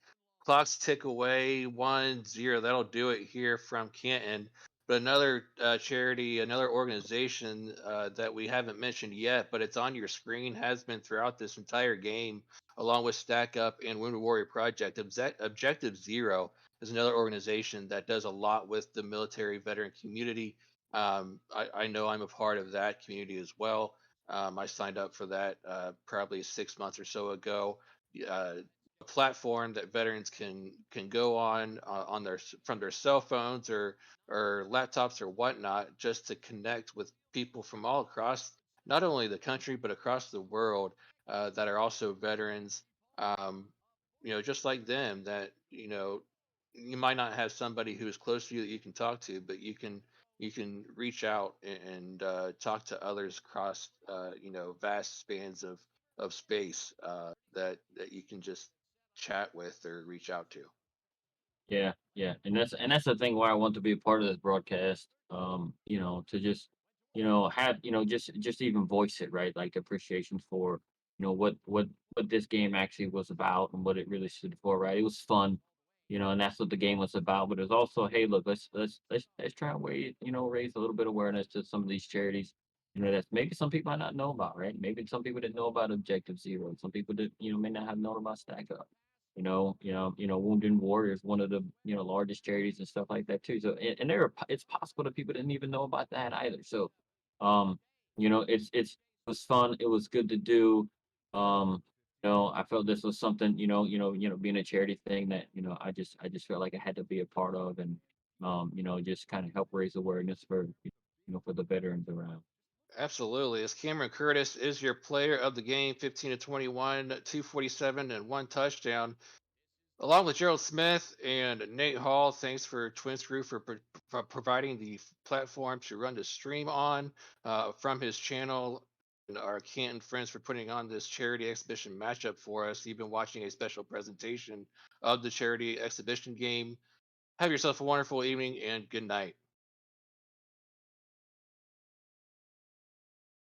Clocks tick away 1-0. That'll do it here from Canton. But another charity, another organization that we haven't mentioned yet, but it's on your screen, has been throughout this entire game, along with Stack Up and Wounded Warrior Project. Objective Zero is another organization that does a lot with the military veteran community. I know I'm a part of that community as well. I signed up for that probably 6 months or so ago. Uh, a platform that veterans can go on from their cell phones or laptops or whatnot, just to connect with people from all across not only the country but across the world that are also veterans. Um, just like them, that you might not have somebody who is close to you that you can talk to, but you can reach out and talk to others across vast spans of space that you can just chat with or reach out to. Yeah, yeah, and that's the thing why I want to be a part of this broadcast. To just, have, just even voice it, right? Like appreciation for, what this game actually was about and what it really stood for, right? It was fun, and that's what the game was about. But it was also, hey, look, let's try and raise a little bit of awareness to some of these charities. That's maybe some people might not know about, right? Maybe some people didn't know about Objective Zero. Some people did, may not have known about Stack Up. Wounded Warriors, one of the largest charities and stuff like that too. So and it's possible that people didn't even know about that either. So, um, it was fun. It was good to do. Um, I felt this was something being a charity thing that I just felt like I had to be a part of and just kind of help raise awareness for for the veterans around. Absolutely. As Cameron Curtis is your player of the game, 15 to 21, 247, and one touchdown. Along with Gerald Smith and Nate Hall, thanks for Twin Screw for providing the platform to run the stream on from his channel. And our Canton friends for putting on this charity exhibition matchup for us. You've been watching a special presentation of the charity exhibition game. Have yourself a wonderful evening and good night.